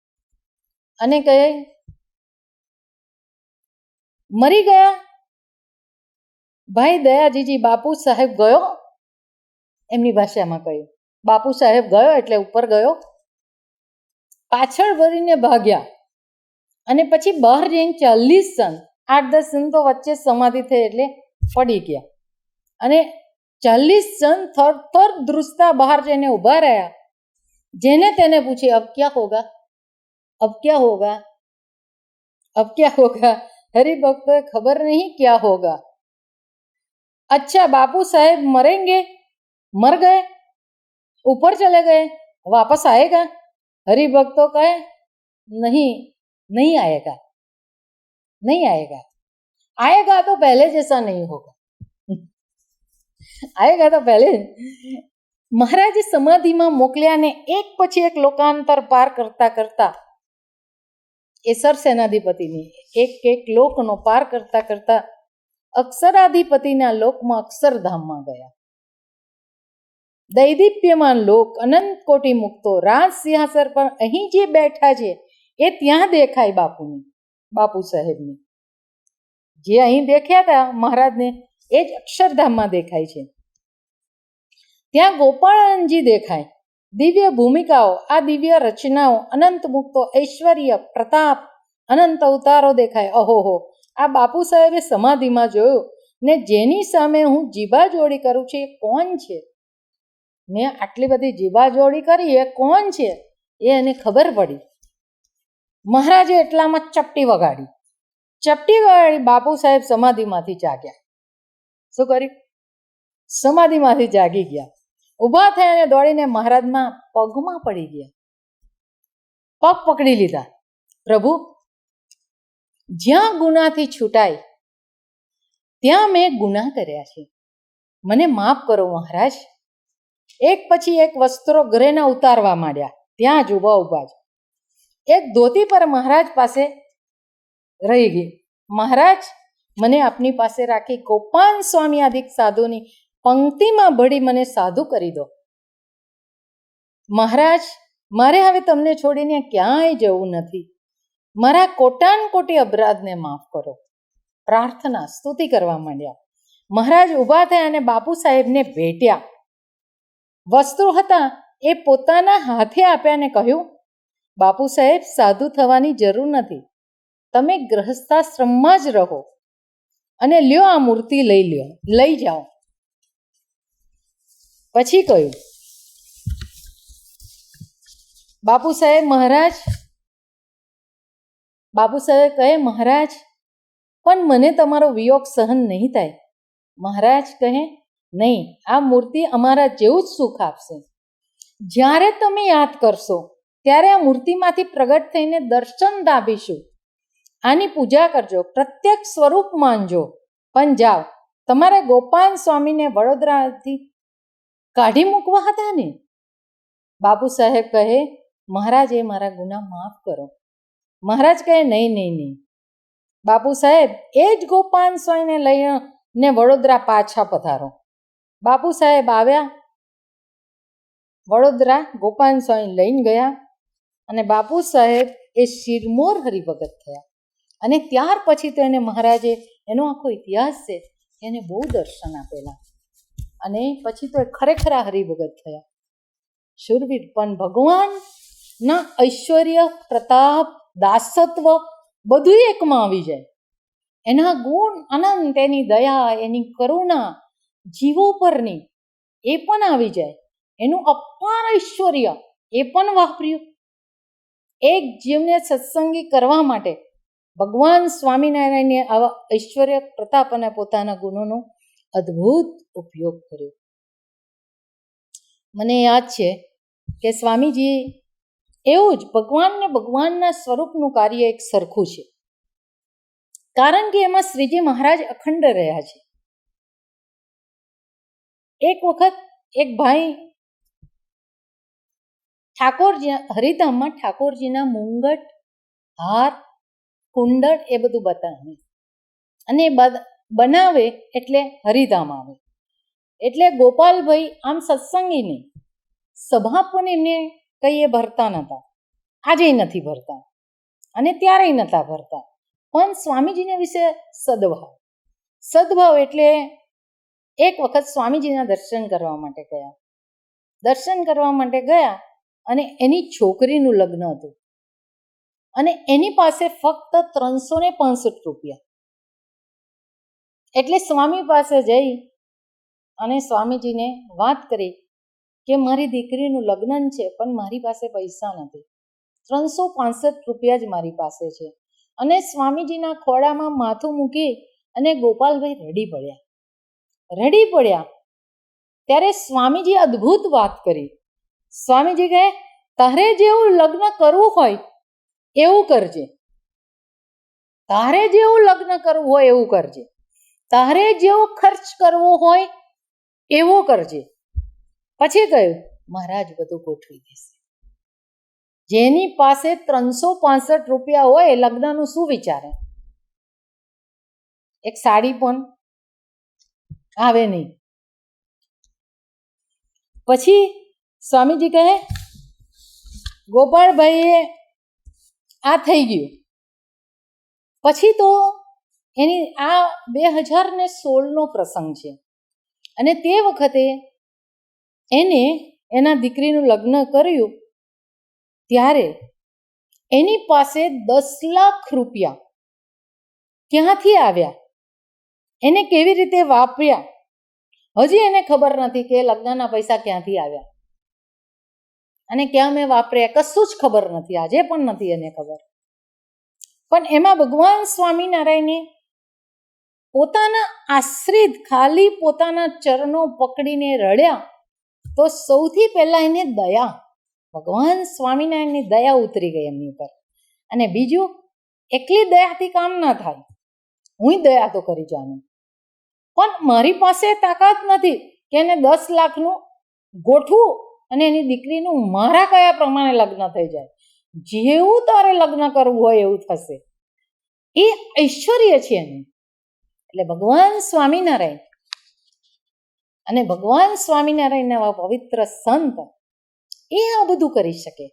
અને કહે મરી ગયા ભાઈ દયાજીજી. બાપુ સાહેબ ગયો, એમની ભાષામાં કહ્યું. બાપુ સાહેબ ગયો એટલે ઉપર ગયો, પાછળ વળીને ભાગ્યા અને પછી બહાર જઈને 40 જણ, 8-10 જણ તો વચ્ચે સમાધિ થઈ એટલે પડી ગયા અને 40 જણ થર ધ્રુસતા બહાર જઈને ઊભા રહ્યા. જેને તેને પૂછે અબ ક્યાં હોગા, અબ ક્યાં હોગા, અબ ક્યાં હોગા. હરિભક્તોએ ખબર નહીં ક્યાં હોગા. अच्छा बापू साहेब मरेंगे, मर गए, ऊपर चले गए, वापस आएगा? हरिभक्तों कहे नहीं, नहीं आएगा, नहीं आएगा. आएगा तो पहले जैसा नहीं होगा. आएगा तो पहले. મહારાજે સમાધિમાં મોકલ્યાને એક પછી એક લોકાંતર પાર કરતા કરતા એ સરસેનાધિપતિની એક લોકનો પાર કરતા કરતા અક્ષરાધિપતિના લોકમાં અક્ષરધામમાં ગયા. દૈદીપ્યમાન લોક, અનંત કોટી મુક્તો, રાજ સિંહાસન પર અહીં જે બેઠા છે એ ત્યાં દેખાય બાપુ સાહેબને. જે અહીં દેખ્યા હતા મહારાજને એ જ અક્ષરધામમાં દેખાય છે. ત્યાં ગોપાળનજી દેખાય. દિવ્ય ભૂમિકાઓ, આ દિવ્ય રચનાઓ, અનંત મુક્તો, ઐશ્વર્ય, પ્રતાપ, અનંત અવતારો દેખાય. અહોહો, આ બાપુ સાહેબે સમાધિમાં જોયું ને જેની સામે હું જીભાજોડી કરું છું એ કોણ છે? મેં આટલી બધી જીભાજોડી કરી એ કોણ છે એ એને ખબર પડી. મહારાજે એટલામાં ચપટી વગાડી. બાપુ સાહેબ સમાધિમાંથી જાગ્યા. શું કર્યું? સમાધિમાંથી જાગી ગયા. ઊભા થયા અને દોડીને મહારાજના પગમાં પડી ગયા. પગ પકડી લીધા. પ્રભુ, જ્યાં ગુનાથી છૂટાય ત્યાં મેં ગુના કર્યા છે, મને માફ કરો મહારાજ. એક પછી એક વસ્ત્રો ઘરેના ઉતારવા માંડ્યા. ત્યાં જ ઊભા જ એક ધોતી પર મહારાજ પાસે રહી ગઈ. મહારાજ, મને આપની પાસે રાખી ગોપાલ સ્વામી આદિક સાધુની પંક્તિમાં ભળી મને સાધુ કરી દો. મહારાજ, મારે હવે તમને છોડીને ક્યાંય જવું નથી. મારા કોટાન કોટી અપરાધને માફ કરો. પ્રાર્થના સ્તુતિ કરવા માંડ્યા. મહારાજ ઊભા થયા અને બાપુ સાહેબને ભેટ્યા. વસ્ત્રો હતા એ પોતાના હાથે આપ્યા અને કહ્યું, બાપુ સાહેબ, સાધુ થવાની જરૂર નથી, તમે ગ્રહસ્થાશ્રમમાં જ રહો અને લ્યો આ મૂર્તિ લઈ જાઓ. પછી કહ્યું, બાપુ સાહેબ કહે, મહારાજ, પણ મને તમારો વિયોગ સહન નહીં થાય. મહારાજ કહે, નહીં, આ મૂર્તિ અમારા જેવું જ સુખ આપશે. જ્યારે તમે યાદ કરશો ત્યારે આ મૂર્તિમાંથી પ્રગટ થઈને દર્શન દાબીશું. આની પૂજા કરજો, પ્રત્યક્ષ સ્વરૂપ માનજો. પણ જાઓ, તમારે ગોપાલ સ્વામીને વડોદરાથી કાઢી મૂકવા હતા ને? બાપુ સાહેબ કહે, મહારાજ, એ મારા ગુના માફ કરો. મહારાજ કહે, નહીં. બાપુ સાહેબ, એ જ ગોપાલ સ્વામીને લઈને વડોદરા પાછા પધારો. બાપુ સાહેબ આવ્યા વડોદરા, ગોપાલ સ્વામી લઈને ગયા અને બાપુ સાહેબ એ શિરમોર હરિભગત થયા. અને ત્યાર પછી તો એને મહારાજે, એનો આખો ઇતિહાસ છે, એને બહુ દર્શન આપેલા અને પછી તો એ ખરેખર હરિભગત થયા. શૂરવીર. પણ ભગવાનના ઐશ્વર્ય, પ્રતાપ, દાસત્વ બધું એકમાં આવી જાય. એના ગુણ અનંત, એની દયા, એની કરુણા જીવો પરની એ પણ આવી જાય. એનું અપાર ઐશ્વર્ય એ પણ વાપર્યું. એક જીવને સત્સંગી કરવા માટે ભગવાન સ્વામિનારાયણે આવા ઐશ્વર્ય પ્રતાપ અને પોતાના ગુણોનો અદ્ભુત ઉપયોગ કર્યો. મને યાદ છે કે સ્વામીજી એવું જ ભગવાનના સ્વરૂપનું કાર્ય એક સરખું છે, કારણ કે એમાં શ્રીજી મહારાજ અખંડ રહ્યા છે. એક વખત એક ભાઈ ઠાકોરજી હરિધામમાં ઠાકોરજીના મુંગટ, હાર, કુંડળ એ બધું બતાવે અને બનાવે એટલે હરિધામ આવે. એટલે ગોપાલભાઈ આમ સત્સંગી નહીં, સભા પણ એમને કંઈ ભરતા નહોતા, આજે નથી ભરતા અને ત્યારેય નહોતા ભરતા, પણ સ્વામીજીને વિશે સદભાવ એટલે એક વખત સ્વામીજીના દર્શન કરવા માટે ગયા. દર્શન કરવા માટે ગયા અને એની છોકરીનું લગ્ન હતું અને એની પાસે ફક્ત 365 રૂપિયા. એટલે સ્વામી પાસે જઈ અને સ્વામીજીને વાત કરી કે મારી દીકરીનું લગ્ન છે પણ મારી પાસે પૈસા નથી, 365 રૂપિયા જ મારી પાસે છે. અને સ્વામીજીના ખોળામાં માથું મૂકી અને ગોપાલભાઈ રડી પડ્યા. ત્યારે સ્વામીજી અદ્ભુત વાત કરી. સ્વામીજી કહે, તારે જેવું લગ્ન કરવું હોય એવું કરજે, તારે જેવું લગ્ન કરવું હોય એવું કરજે, તારે જેવો ખર્ચ કરવો હોય એવો કરજે. પછી કહ્યું, મહારાજ બધું ગોઠવી દેશે. જેની પાસે 365 રૂપિયા હોય એ લગ્નનું શું વિચારે? એક સાડી પણ આવે નહીં. પછી સ્વામીજી કહે, ગોપાળભાઈએ આ થઈ ગયું. પછી તો એની આ 2016નો પ્રસંગ છે અને તે વખતે એને એના દીકરીનું લગ્ન કર્યું ત્યારે એની પાસે 10 લાખ રૂપિયા ક્યાંથી આવ્યા, એને કેવી રીતે વાપર્યા, હજી એને ખબર નથી કે લગ્નના પૈસા ક્યાંથી આવ્યા અને ક્યાં મેં વાપર્યા, કશું જ ખબર નથી, આજે પણ નથી એને ખબર. પણ એમાં ભગવાન સ્વામિનારાયણે પોતાના આશ્રિત ખાલી પોતાના ચરણો પકડીને રડ્યા તો સૌથી પહેલાં એને ભગવાન સ્વામિનારાયણની દયા ઉતરી ગઈ એમની ઉપર. અને બીજું, એકલી દયાથી કામ ના થાય, હું દયા તો કરી જાણું, પણ મારી પાસે તાકાત નથી કે એને 10 લાખનું ગોઠવું અને એની દીકરીનું મારા કયા પ્રમાણે લગ્ન થઈ જાય, જેવું તારે લગ્ન કરવું હોય એવું થશે. એ ઐશ્વર્ય છે એનું. એટલે ભગવાન સ્વામિનારાયણ અને ભગવાન સ્વામિનારાયણના આવા પવિત્ર સંત એ આ બધું કરી શકે.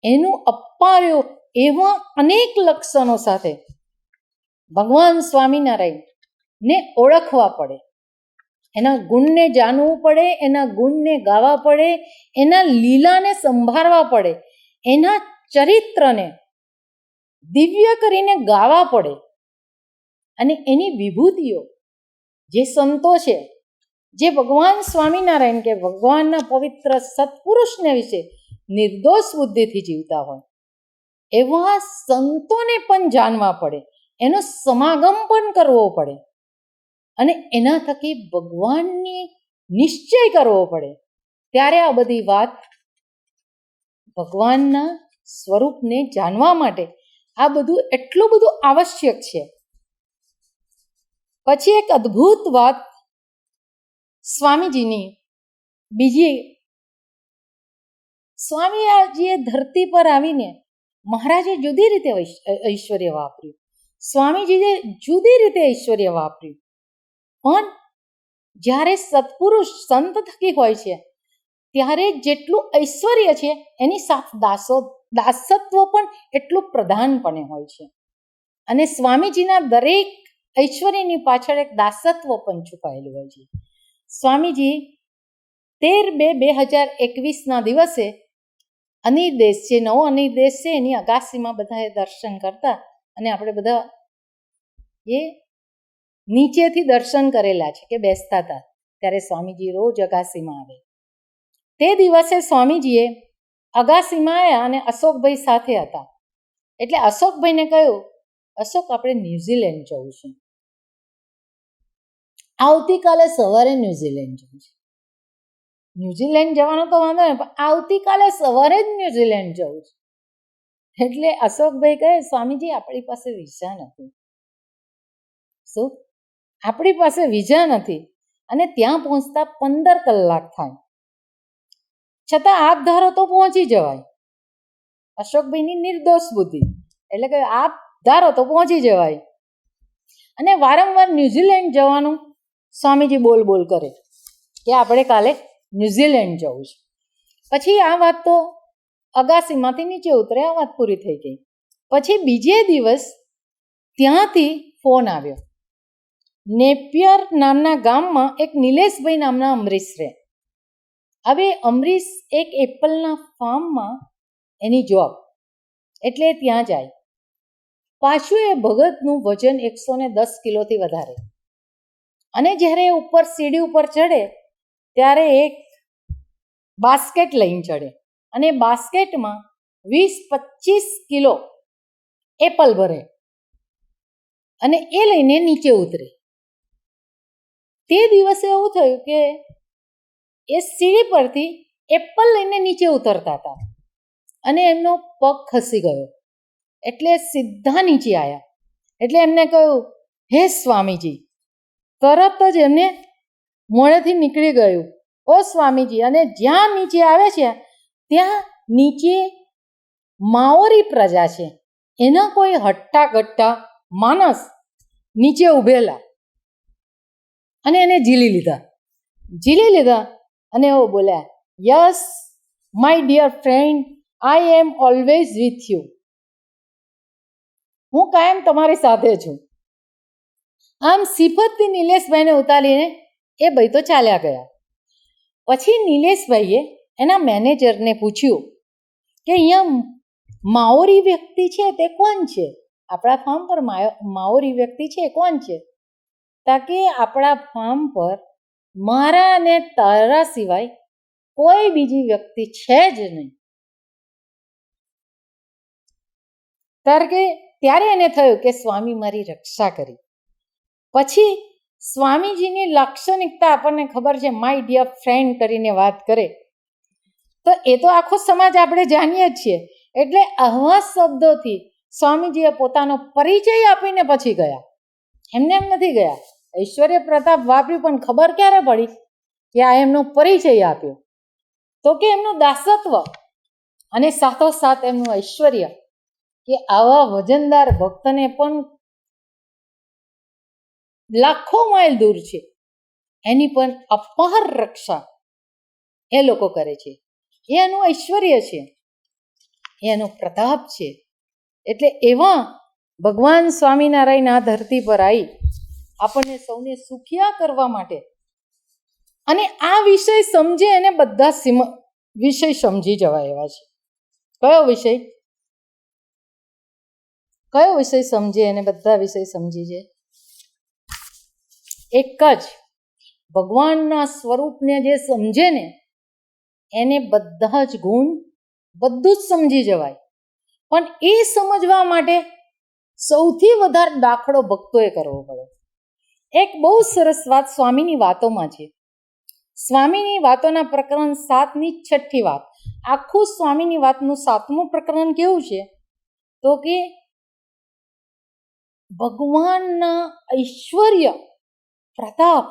એનું અપાર્યો એવા અનેક લક્ષણો સાથે ભગવાન સ્વામિનારાયણને ઓળખવા પડે, એના ગુણને જાણવું પડે, એના ગુણને ગાવા પડે, એના લીલાને સંભાળવા પડે, એના ચરિત્રને દિવ્ય કરીને ગાવા પડે અને એની વિભૂતિઓ જે સંતો છે, જે ભગવાન સ્વામિનારાયણ કે ભગવાનના પવિત્ર સત્પુરુષને વિશે નિર્દોષ બુદ્ધિથી જીવતા હોય એવા સંતોને પણ જાણવા પડે, એનો સમાગમ પણ કરવો પડે અને એના થકી ભગવાનની નિશ્ચય કરવો પડે. ત્યારે આ બધી વાત ભગવાનના સ્વરૂપને જાણવા માટે આ બધું એટલું બધું આવશ્યક છે. પછી એક અદ્ભુત વાત સ્વામીજીની બીજી, સ્વામીજીએ ધરતી પર આવીને મહારાજે જુદી રીતે ઐશ્વર્ય વાપર્યું, સ્વામીજીએ જુદી રીતે ઐશ્વર્ય વાપર્યું, પણ જ્યારે સત્પુરુષ સંત થકી હોય છે ત્યારે જેટલું ઐશ્વર્ય છે એની સાથે દાસત્વ પણ એટલું પ્રધાનપણે હોય છે. અને સ્વામીજીના દરેક ઐશ્વર્યની પાછળ એક દાસત્વ પણ છુપાયેલું હોય છે. સ્વામીજી 13/2/2021ના દિવસે અનિર્દેશ છે, નવો અનિર્દેશ છે, એની અગાસીમાં બધાએ દર્શન કરતા અને આપણે બધા એ નીચેથી દર્શન કરેલા છે કે બેસતા હતા, ત્યારે સ્વામીજી રોજ અગાસીમાં આવે તે દિવસે સ્વામીજીએ અગાસીમાં આવ્યા અને અશોકભાઈ સાથે હતા. એટલે અશોકભાઈને કહ્યું, અશોક, આપણે ન્યૂઝીલેન્ડ જવું છે. આવતીકાલે સવારે ન્યૂઝીલેન્ડ જવું છે. ન્યૂઝીલેન્ડ જવાનો તો વાંધો નહીં, પણ આવતીકાલે સવારે જ ન્યૂઝીલેન્ડ જવું છે. એટલે અશોકભાઈ કહે, સ્વામીજી, આપણી પાસે વિઝા નથી. શું? આપણી પાસે વિઝા નથી અને ત્યાં પહોંચતા 15 કલાક થાય. છતાં આપ ધારો તો પહોંચી જવાય. અશોકભાઈની નિર્દોષ બુદ્ધિ, એટલે કે આપ ધારો તો પહોંચી જવાય. અને વારંવાર ન્યૂઝીલેન્ડ જવાનું સ્વામીજી બોલ બોલ કરે કે આપણે કાલે ન્યૂઝીલેન્ડ જવું છે. પછી આ વાત તો અગાસીમાંથી નીચે ઉતરે, આ વાત પૂરી થઈ ગઈ. પછી બીજે દિવસ ત્યાંથી ફોન આવ્યો. નેપિયર નામના ગામમાં એક નિલેશભાઈ નામના અમરીશ રહે. હવે અમરીશ એક એપલના ફાર્મમાં એની જોબ, એટલે ત્યાં જાય. પાછું એ ભગતનું વજન 110 કિલોથી વધારે. અને જ્યારે એ ઉપર સીડી ઉપર ચડે ત્યારે એક બાસ્કેટ લઈને ચડે અને બાસ્કેટમાં 20-25 કિલો એપલ ભરે અને એ લઈને નીચે ઉતરે. તે દિવસે એવું થયું કે એ સીડી પરથી એપલ લઈને નીચે ઉતરતા હતા અને એમનો પગ ખસી ગયો. એટલે સીધા નીચે આવ્યા. એટલે એમને કહ્યું, હે સ્વામીજી. તરત જ એમને મોઢેથી નીકળી ગયું, ઓ સ્વામીજી. અને જ્યાં નીચે આવે છે ત્યાં નીચે માઓરી પ્રજા છે, એના કોઈ હટ્ટા ગટ્ટા માણસ નીચે ઊભેલા અને એને ઝીલી લીધા અને એવો બોલ્યા, yes my dear friend, I am always with you. હું કાયમ તમારી સાથે છું. આમ સિફતથી નિલેશભાઈને ઉતારીને એ ભાઈ તો ચાલ્યા ગયા. પછી નિલેશભાઈએ એના મેનેજરને પૂછ્યું કે અહીંયા માઓરી વ્યક્તિ છે તે કોણ છે? આપણા ફાર્મ પર માઓરી વ્યક્તિ છે કોણ છે? તાકે આપણા ફાર્મ પર મારા અને તારા સિવાય કોઈ બીજી વ્યક્તિ છે જ નહીં. ત્યારે એને થયું કે સ્વામી મારી રક્ષા કરી. પછી સ્વામીજીની લાક્ષણિકતા આપણને ખબર છે, માય ડિયર ફ્રેન્ડ કરીને વાત કરે તો એ તો આખો સમાજ આપણે જાણીએ જ છીએ. એટલે આવા શબ્દોથી સ્વામીજીએ પોતાનો પરિચય આપીને પછી ગયા. એમને એમ નથી ગયા. ઐશ્વર્ય પ્રતાપ વાપર્યું, પણ ખબર ક્યારે પડી કે આ એમનો પરિચય આપ્યો તો કે એમનું દાસત્વ અને સાથોસાથ એમનું ઐશ્વર્ય, કે આવા વજનદાર ભક્તને પણ લાખો માઇલ દૂર છે એની પણ અપાર રક્ષા એ લોકો કરે છે. એ એનું ઐશ્વર્ય છે, એનો પ્રતાપ છે. એટલે એવા ભગવાન સ્વામિનારાયણ આ ધરતી પર આવી આપણને સૌને સુખિયા કરવા માટે, અને આ વિષય સમજે એને બધા વિષય સમજી જવા એવા છે. કયો વિષય સમજે એને બધા વિષય સમજી જાય? એક જ ભગવાનના સ્વરૂપને જે સમજે ને એને બધા જ ગુણ, બધું જ સમજી જવાય. પણ એ સમજવા માટે સૌથી વધારે દાખલો ભક્તોએ કરવો પડે. એક બહુ સરસ વાત સ્વામીની વાતોમાં છે. સ્વામીની વાતોના પ્રકરણ 7ની 6ઠ્ઠી વાત. આખું સ્વામીની વાતનું 7મું પ્રકરણ કેવું છે તો કે ભગવાનના ઐશ્વર્ય, પ્રતાપ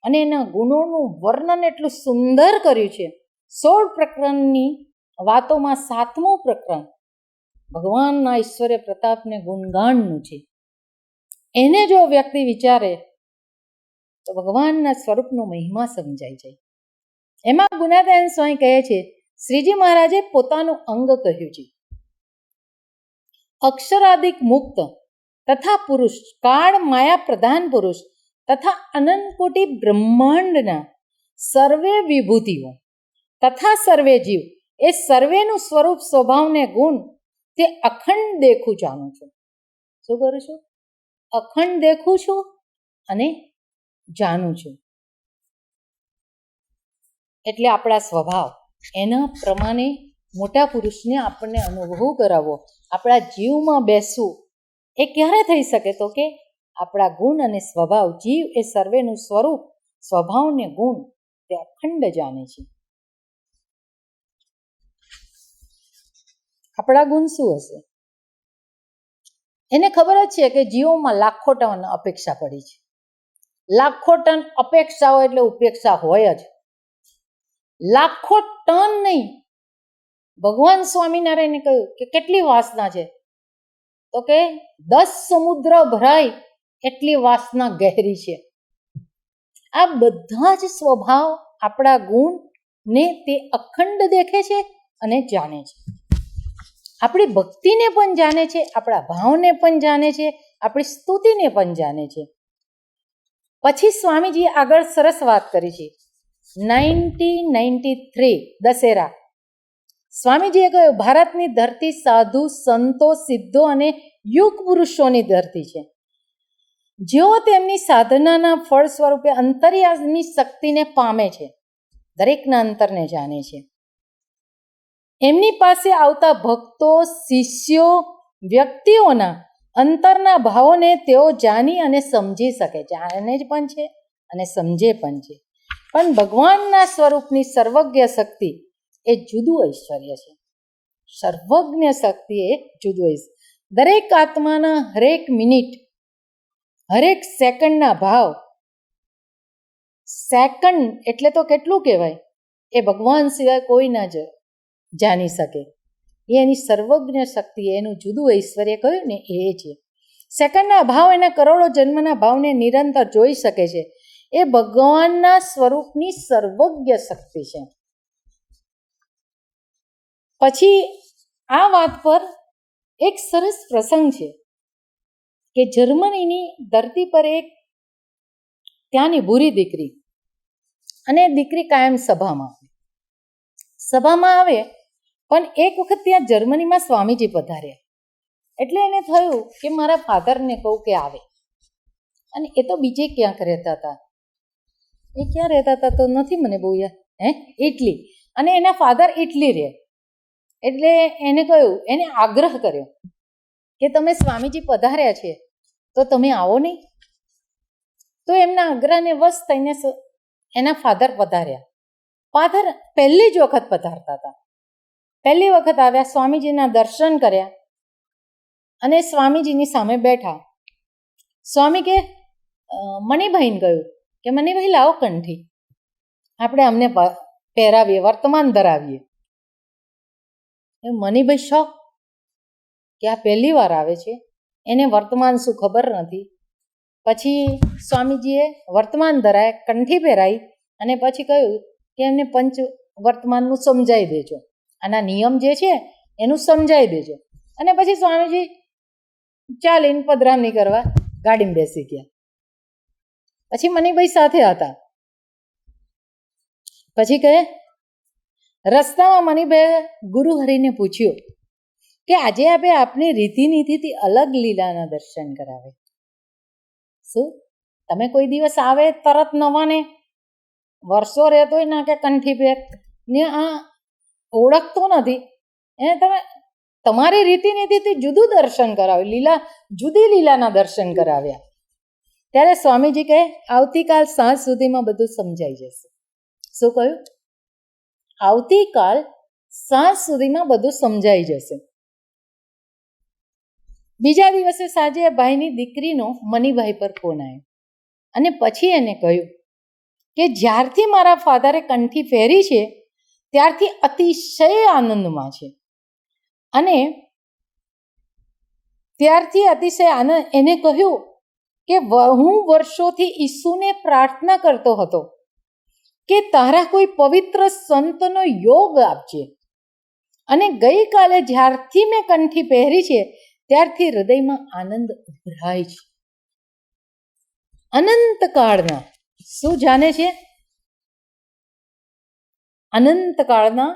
અને એના ગુણોનું વર્ણન એટલું સુંદર કર્યું છે. 16 પ્રકરણની વાતોમાં 7મું પ્રકરણ ભગવાનના ઐશ્વર્ય પ્રતાપને ગુણગાનનું છે. એને જો વ્યક્તિ વિચારે તો ભગવાનના સ્વરૂપનો મહિમા સમજાઈ જાય. એમાં ગુણાદાન સ્વામી કહે છે, શ્રીજી મહારાજે પોતાનું અંગ કહ્યું છે. અક્ષરાદિક મુક્ત તથા પુરુષ, કાળ માયા પ્રધાન પુરુષ તથા અનંત કોટી બ્રહ્માંડના સર્વે વિભૂતિઓ તથા સર્વે જીવ, એ સર્વેનું સ્વરૂપ, સ્વભાવને ગુણ તે અખંડ દેખું જાણું છું. શું કરું છું? અખંડ દેખું છું અને જાણું છું. એટલે આપણા સ્વભાવ, એના પ્રમાણે મોટા પુરુષને આપણને અનુભવ કરાવવો, આપણા જીવમાં બેસવું, એ ક્યારે થઈ શકે? તો કે આપણા ગુણ અને સ્વભાવ. જીવ એ સર્વેનું સ્વરૂપ, સ્વભાવ ને ગુણ તે અખંડ જાણે છે. આપણા ગુણ શું હશે? એને ખબર જ છે કે જીવોમાં લાખો ટન અપેક્ષા પડી છે. લાખો ટન અપેક્ષાઓ એટલે ઉપેક્ષા હોય જ. લાખો ટન નહીં. ભગવાન સ્વામિનારાયણે કહ્યું કે કેટલી વાસના છે? તો કે 10 સમુદ્ર ભરાય એટલી વાસના ગહેરી છે. આ બધા જ સ્વભાવ, આપણા ગુણ ને તે અખંડ દેખે છે અને જાણે છે. આપણી ભક્તિને પણ જાણે છે, આપણા ભાવને પણ જાણે છે, આપણી સ્તુતિને પણ જાણે છે. પછી સ્વામીજી આગળ સરસ વાત કરી છે. 1993 દશેરા, સ્વામીજીએ કહ્યું ભારતની ધરતી સાધુ, સંતો, સિદ્ધો અને યુગ પુરુષોની ધરતી છે. જેઓ તેમની સાધનાના ફળ સ્વરૂપે અંતર્યામી શક્તિને પામે છે, દરેકના અંતરને જાણે છે. એમની પાસે આવતા ભક્તો, શિષ્યો, વ્યક્તિઓના અંતરના ભાવોને તેઓ જાણી અને સમજી શકે. જાણે જ પણ છે અને સમજે પણ છે. પણ ભગવાનના સ્વરૂપની સર્વજ્ઞ શક્તિ એ જુદું ઐશ્વર્ય છે. સર્વજ્ઞ શક્તિ એ જુદું ઐશ્વર્ય. દરેક આત્માના હરેક મિનિટ, હરેક સેકન્ડના ભાવ, સેકન્ડ એટલે તો કેટલું કહેવાય, એ ભગવાન સિવાય કોઈ ના જાણી શકે. એની સર્વજ્ઞ શક્તિ, એનું જુદું ઐશ્વર્ય કહ્યું ને એ છે. સેકન્ડના ભાવ, એના કરોડો જન્મના ભાવને નિરંતર જોઈ શકે છે. એ ભગવાનના સ્વરૂપની સર્વજ્ઞ શક્તિ છે. પછી આ વાત પર એક સરસ પ્રસંગ છે કે જર્મનીની ધરતી પર એક ત્યાંની ભૂરી દીકરી, અને દીકરી કાયમ સભામાં આવે. પણ એક વખત ત્યાં જર્મનીમાં સ્વામીજી પધાર્યા. એટલે એને થયું કે મારા ફાધરને કહું કે આવે. અને એ તો બીજે ક્યાંક રહેતા હતા. એ ક્યાં રહેતા હતા તો નથી મને બહુ યાદ. ઇટલી. અને એના ફાધર ઇટલી રહે. એટલે એને કહ્યું, એને આગ્રહ કર્યો કે તમે સ્વામીજી પધાર્યા છે તો તમે આવો નહીં. તો એમના આગ્રહને વશ થઈને એના ફાધર પધાર્યા. ફાધર પહેલી જ વખત પધારતા હતા. પહેલી વખત આવ્યા, સ્વામીજીના દર્શન કર્યા અને સ્વામીજીની સામે બેઠા. સ્વામી કે મણિભાઈને કહ્યું કે મણિભાઈ લાવો કંઠી, આપણે અમને પહેરાવીએ, વર્તમાન ધરાવીએ. એ મણિભાઈ શોખ કે આ પહેલી વાર આવે છે, એને વર્તમાન શું ખબર નથી. પછી સ્વામીજીએ વર્તમાન ધરાય, કંઠી પહેરાઈ અને પછી કહ્યું કે એમને પંચ વર્તમાનનું સમજાવી દેજો, આના નિયમ જે છે એનું સમજાવી દેજો. અને પછી સ્વામીજી ચાલીને પધરામણી કરવા ગાડીમાં બેસી ગયા. પછી મણિભાઈ સાથે હતા. પછી કહે, રસ્તામાં મણિભાઈએ ગુરુહરિને પૂછ્યું કે આજે આપણે આપની રીતિનીતિથી અલગ લીલાના દર્શન કરાવે. શું તમે કોઈ દિવસ આવે તરત નવાને વર્ષો રહેતોય ના કે કંઠી પહેર ને આ ઓળખતો નથી, એને તમે તમારી રીતિનીતિથી જુદું દર્શન કરાવ્યું, લીલા જુદી લીલાના દર્શન કરાવ્યા. ત્યારે સ્વામીજી કહે આવતીકાલ સાંજ સુધીમાં બધું સમજાઈ જશે. શું કહ્યું? આવતીકાલ સાંજ સુધીમાં બધું સમજાઈ જશે. બીજા દિવસે સાંજે ભાઈની દીકરીનો મણિભાઈ પર ફોન આવ્યો અને પછી એને કહ્યું કે જ્યારથી મારા ફાધરે કંઠી પહેરી છે ત્યારથી અતિશય આનંદમાં છે અને ત્યારથી અતિશય આનંદ. એને કહ્યું કે હું વર્ષોથી ઈસુને પ્રાર્થના કરતો હતો કે તારા કોઈ પવિત્ર સંતનો યોગ આપજે, અને ગઈકાલે જ્યારથી મેં કંઠી પહેરી છે ત્યારથી હૃદયમાં આનંદ ઉભરાય છે. અનંતકાળના શું જાણે છે? અનંતકાળના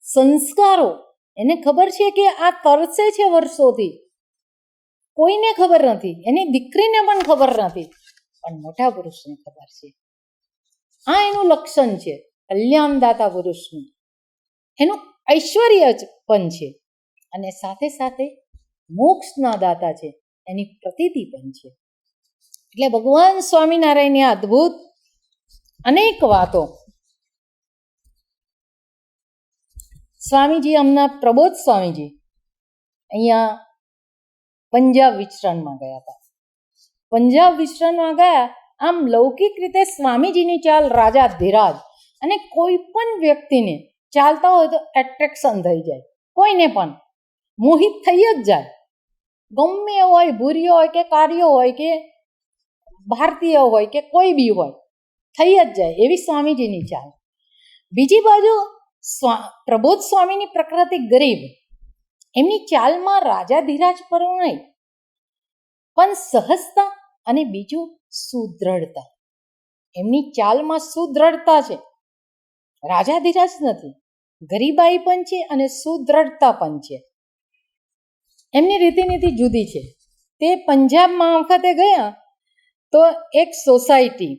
સંસ્કારો એને ખબર છે કે આ તરસે છે વર્ષોથી, કોઈને ખબર નથી, એની દીકરીને પણ ખબર નથી, પણ મોટા પુરુષને ખબર છે. આ એનું લક્ષણ છે કલ્યાણદાતા પુરુષનું, એનું ઐશ્વર્ય જ પણ છે, અને સાથે સાથે મોક્ષના દાતા છે, એની પ્રતીતિ પણ છે. એટલે ભગવાન સ્વામિનારાયણની આ અદ્ભુત અનેક વાતો સ્વામીજી, હમણાં પ્રબોધ સ્વામીજી અહીંયા પંજાબ વિચરણમાં ગયા હતા. પંજાબ વિચરણમાં ગયા, આમ લૌકિક રીતે સ્વામીજીની ચાલ રાજાધિરાજ, અને કોઈ પણ વ્યક્તિને ચાલતા હોય તો એટ્રેક્શન થઈ જાય, કોઈને પણ મોહિત થઈ જ જાય. ગમે હોય, ભૂરીઓ હોય કે કાર્યો હોય કે ભારતીય હોય કે કોઈ બી હોય, થઈ જ જાય એવી સ્વામીજીની ચાલ. બીજી બાજુ પ્રબોધ સ્વામીની પ્રકૃતિ ગરીબ, એમની ચાલમાં રાજાધિરાજ પર નહીં, પણ સહજતા અને બીજું સુદ્રઢતા. એમની ચાલમાં સુદ્રઢતા છે, રાજાધિરાજ નથી, ગરીબાઈ પણ છે અને સુદ્રઢતા પણ છે. એમની રીતિનીતિ જુદી છે. તે પંજાબમાં વખતે ગયા તો એક સોસાયટી,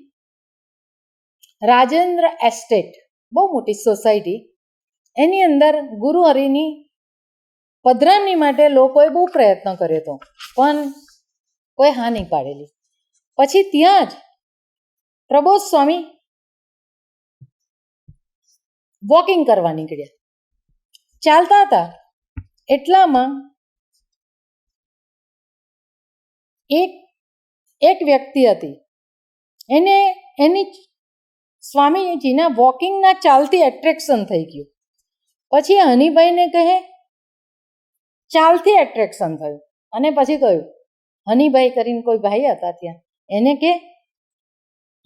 રાજેન્દ્ર એસ્ટેટ, બહુ મોટી સોસાયટી, એની અંદર ગુરુ હરિની પધરામણી માટે લોકોએ બહુ પ્રયત્ન કર્યો હતો, પણ કોઈ હા નહીં પાડેલી. પછી ત્યાં જ પ્રબોધ સ્વામી વોકિંગ કરવા નીકળ્યા, ચાલતા હતા. એટલામાં એક વ્યક્તિ હતી, એને એની સ્વામીજીના વોકિંગના ચાલથી એટ્રેક્શન થઈ ગયું. પછી હનીભાઈને કહે, ચાલથી એટ્રેક્શન થયું, અને પછી કહ્યું, હનીભાઈ કરીને કોઈ ભાઈ હતા ત્યાં, એને કે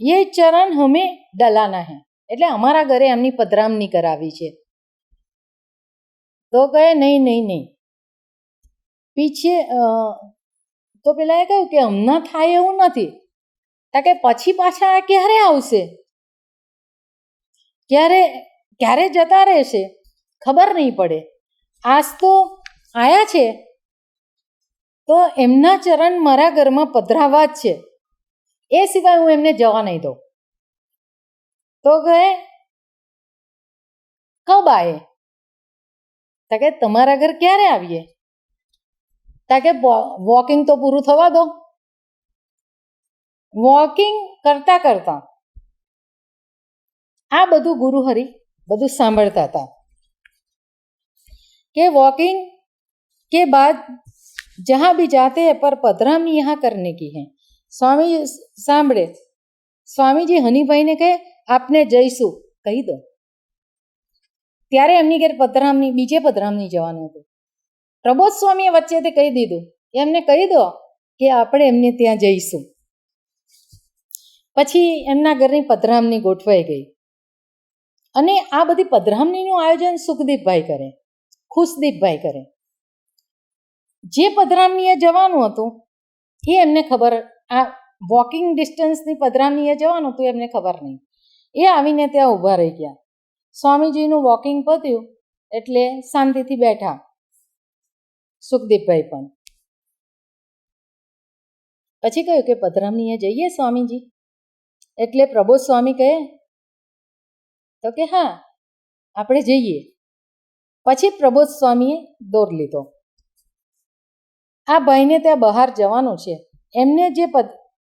ये ચરણ હમે ડલાના હે, એટલે અમારા ઘરે એમની પધરામણી કરાવી છે. તો કહે નહીં નહીં નહીં, પીછે તો પેલા એ કહ્યું કે હમણાં થાય એવું નથી, કે પછી પાછા ક્યારે આવશે, ક્યારે જતા રહેશે ખબર નહીં પડે. આજ તો આયા છે તો એમના ચરણ મારા ઘરમાં પધરાવા જ છે, એ સિવાય હું એમને જવા નહીં દઉં. તો કહે કબ આયે, તો કે તમારા ઘર ક્યારે આવીએ, તો કે વોકિંગ તો પૂરું થવા દો. વોકિંગ કરતા કરતા આ બધું ગુરુ હરિ બધું સાંભળતા હતા કે વॉकिंग के बाद जहाँ भी जाते हैं पर पधरामणी यहाँ करने की है. સ્વામી સાંભળે, સ્વામીજી હનીભાઈને કહે આપને જઈશું કહી દો. ત્યારે એમની ઘેર પધરામણી, બીજે પધરામણી જવાનું હતું. પ્રબોધ સ્વામીએ વચ્ચેથી કહી દીધું, એમને કહી દો કે આપણે એમને ત્યાં જઈશું. પછી એમના ઘરની પધરામણી ગોઠવાઈ ગઈ, અને આ બધી પધરામણીનું આયોજન સુખદીપભાઈ કરે, ખુશદીપભાઈ કરે. જે પધરામણીએ જવાનું હતું એ એમને ખબર, આ વોકિંગ ડિસ્ટન્સની પધરામણીએ જવાનું હતું એમને ખબર નહીં. એ આવીને ત્યાં ઊભા રહી ગયા. સ્વામીજીનું વોકિંગ પત્યું એટલે શાંતિથી બેઠા સુખદીપભાઈ પણ. પછી કહ્યું કે પધરામણીએ જઈએ સ્વામીજી, એટલે પ્રબોધ સ્વામી કહે તો કે હા આપણે જઈએ. પછી પ્રબોધ સ્વામીએ દોર લીધો, આ ભાઈને ત્યાં બહાર જવાનું છે. એમને જે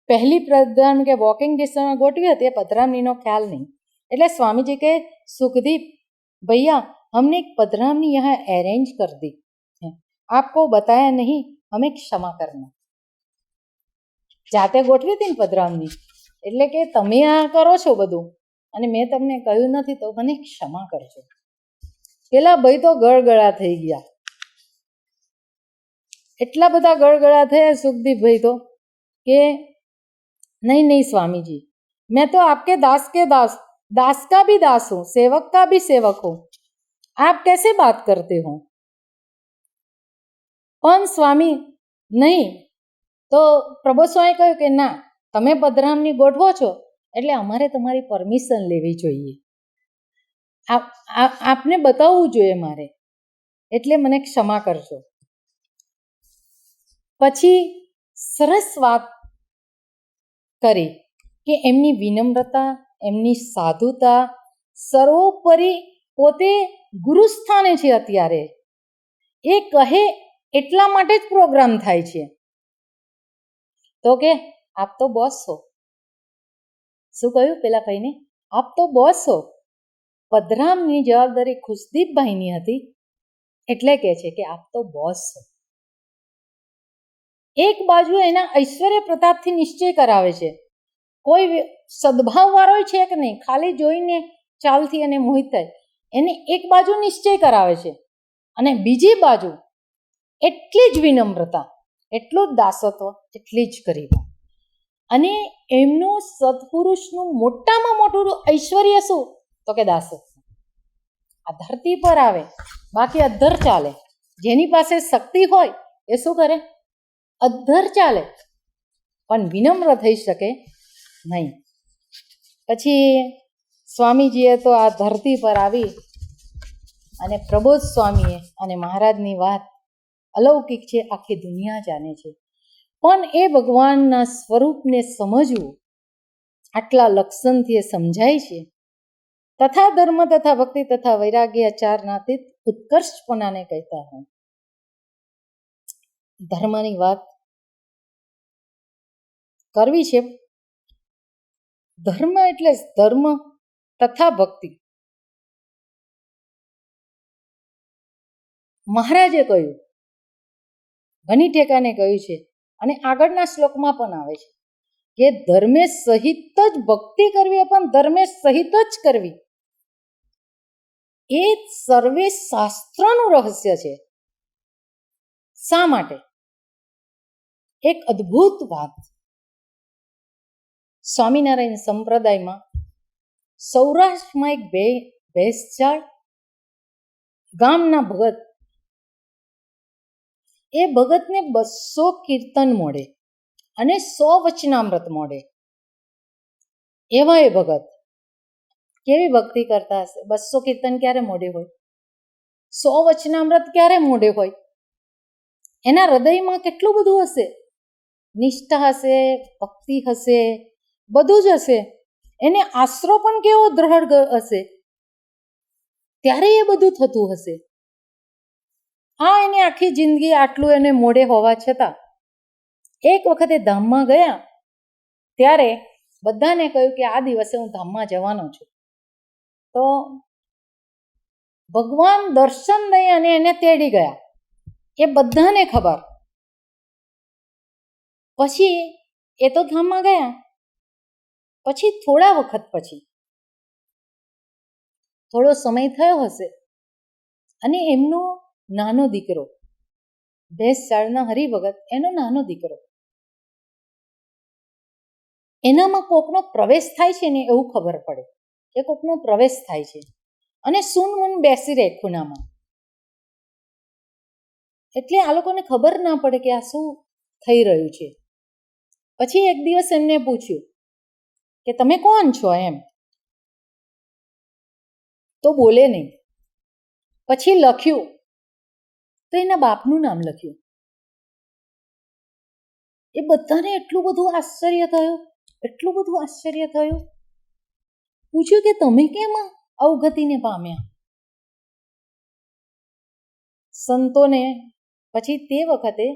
પહેલી પધરામણી કે વોકિંગ ડિસ્ટન્સમાં ગોઠવી હતી એ પધરામણીનો ખ્યાલ નહીં. એટલે સ્વામીજી કહે સુખદીપ ભૈયા हमने एक पधरामणी यहाँ अरेंज कर दी है, आपको बताया नहीं, हमें क्षमा करना. જાતે ગોઠવી હતી ને પધરામણી, એટલે કે તમે આ કરો છો બધું અને મેં તમને કહ્યું નથી તો મને ક્ષમા કરજો. પેલા ભાઈ તો ગળગળા થઈ ગયા, એટલા બધા ગળગળા થયા સુખદીપભાઈ તો કે नहीं नहीं स्वामी जी, मैं तो आपके दास के दास, दास का भी दास हूँ, सेवक का भी सेवक हूँ, आप कैसे बात करते हो. પણ સ્વામી નહીં. તો પ્રબોધ સ્વામી કહ્યું કે ના, તમે પધરામણી ગોઠવો છો એટલે અમારે તમારી પરમિશન લેવી જોઈએ, આપને બતાવવું જોઈએ મારે, એટલે મને ક્ષમા કરજો. પછી સરસ વાત કરી કે એમની વિનમ્રતા એમની સાધુતા સર્વોપરી પોતે ગુરુસ્થાને છે અત્યારે. એ કહે એટલા માટે જ પ્રોગ્રામ થાય છે. તો કે આપ તો બોસ છો. શું કહ્યું પેલા ભાઈને? આપ તો બોસ છો. પધરામની જવાબદારી ખુશદીપભાઈની હતી, એટલે કહે છે કે આપ તો બોસ છો. એક બાજુ એના ઐશ્વર્ય પ્રતાપથી નિશ્ચય કરાવે છે. કોઈ સદભાવવાળો છે કે નહીં, ખાલી જોઈને ચાલથી અને મોહિત થાય, એને એક બાજુ નિશ્ચય કરાવે છે, અને બીજી બાજુ એટલી જ વિનમ્રતા, એટલું જ દાસત્વ, એટલી જ ગરીબી. અને એમનું સત્પુરુષનું મોટામાં મોટું ઐશ્વર્ય શું? તો કે દાસત્વ. આ ધરતી પર આવે, બાકી અધ્ધર ચાલે. જેની પાસે શક્તિ હોય એ શું કરે? અધ્ધર ચાલે, પણ વિનમ્ર થઈ શકે નહીં. પછી સ્વામીજીએ તો આ ધરતી પર આવી અને પ્રબોધ સ્વામીએ અને મહારાજની વાત અલૌકિક છે, આખી દુનિયા જાણે છે. પણ એ ભગવાનના સ્વરૂપને સમજવું આટલા લક્ષણથી એ સમજાય છે. તથા ધર્મ તથા ભક્તિ તથા વૈરાગ્ય ચારનાતીત ઉત્કર્ષપણાને કહેતા હોય. ધર્મની વાત કરવી છે. ધર્મ એટલે ધર્મ તથા ભક્તિ. મહારાજે કહ્યું, ઘણી ઠેકાને કહ્યું છે, અને આગળના શ્લોકમાં પણ આવે છે કે ધર્મે સહિત જ ભક્તિ કરવી, પણ ધર્મે સહિત જ કરવી. એ સર્વે શાસ્ત્રનું રહસ્ય છે. શા માટે? એક અદ્ભુત વાત. સ્વામિનારાયણ સંપ્રદાયમાં સૌરાષ્ટ્રમાં એક ભેંસચાળ ગામના ભગત, એ ભગતને 200 કીર્તન મળે અને 100 વચનામૃત મળે. એવા એ ભગત કેવી ભક્તિ કરતા હશે? 200 કીર્તન ક્યારે મોઢે હોય? 100 વચનામૃત ક્યારે મોઢે હોય? એના હૃદયમાં કેટલું બધું હશે? નિષ્ઠા હશે, ભક્તિ હશે, બધું જ હશે. એને આશરો પણ કેવો દ્રઢ હશે, ત્યારે એ બધું થતું હશે. આ એને આખી જિંદગી આટલું એને મોઢે હોવા છતાં એક વખતે ધામમાં ગયા, ત્યારે બધાને કહ્યું કે આ દિવસે હું ધામમાં જવાનો છું. તો ભગવાન દર્શન દઈ અને એને તેડી ગયા, એ બધાને ખબર. પછી એ તો ધામમાં ગયા. પછી થોડા વખત પછી, થોડો સમય થયો હશે, અને એમનો નાનો દીકરો, ભેંસચાળના હરિભગત, એનો નાનો દીકરો, એનામાં કોકનો પ્રવેશ થાય છે ને એવું ખબર પડે કે કોકનો પ્રવેશ થાય છે, અને સૂનમૂન બેસી રહે ખૂણામાં. એટલે આ લોકોને ખબર ના પડે કે આ શું થઈ રહ્યું છે. પછી એક દિવસ એમને પૂછ્યું કે તમે કોણ છો એમ? તો બોલે નહીં. પછી લખ્યું, તો એના બાપનું નામ લખ્યું. એ બધાને એટલું બધું આશ્ચર્ય થયું, એટલું બધું આશ્ચર્ય થયું. પૂછ્યું કે તમે કેમ અવગતિને પામ્યા? સંતોને પછી તે વખતે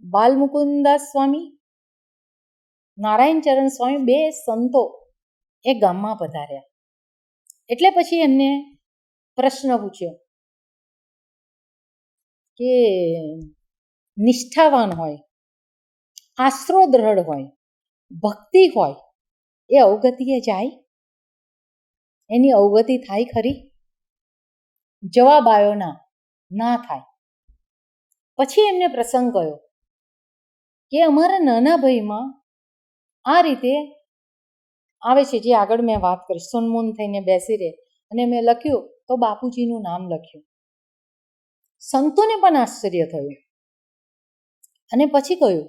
બાલમુકુદાસ સ્વામી, નારાયણ ચરણ સ્વામી, 2 સંતો એ ગામમાં પધાર્યા. એટલે પછી એમને પ્રશ્ન પૂછ્યો કે નિષ્ઠાવાન હોય, આશરો દ્રઢ હોય, ભક્તિ હોય, એ અવગતિએ જાય? એની અવગતિ થાય ખરી? જવાબ આવ્યો, ના થાય. પછી એમને પ્રસંગ કહ્યો કે અમારા નાના ભાઈમાં આ રીતે આવે છે, જે આગળ મેં વાત કરી, સોનમૂન થઈને બેસી રહે, અને મેં લખ્યું તો બાપુજીનું નામ લખ્યું. સંતોને પણ આશ્ચર્ય થયું. અને પછી કહ્યું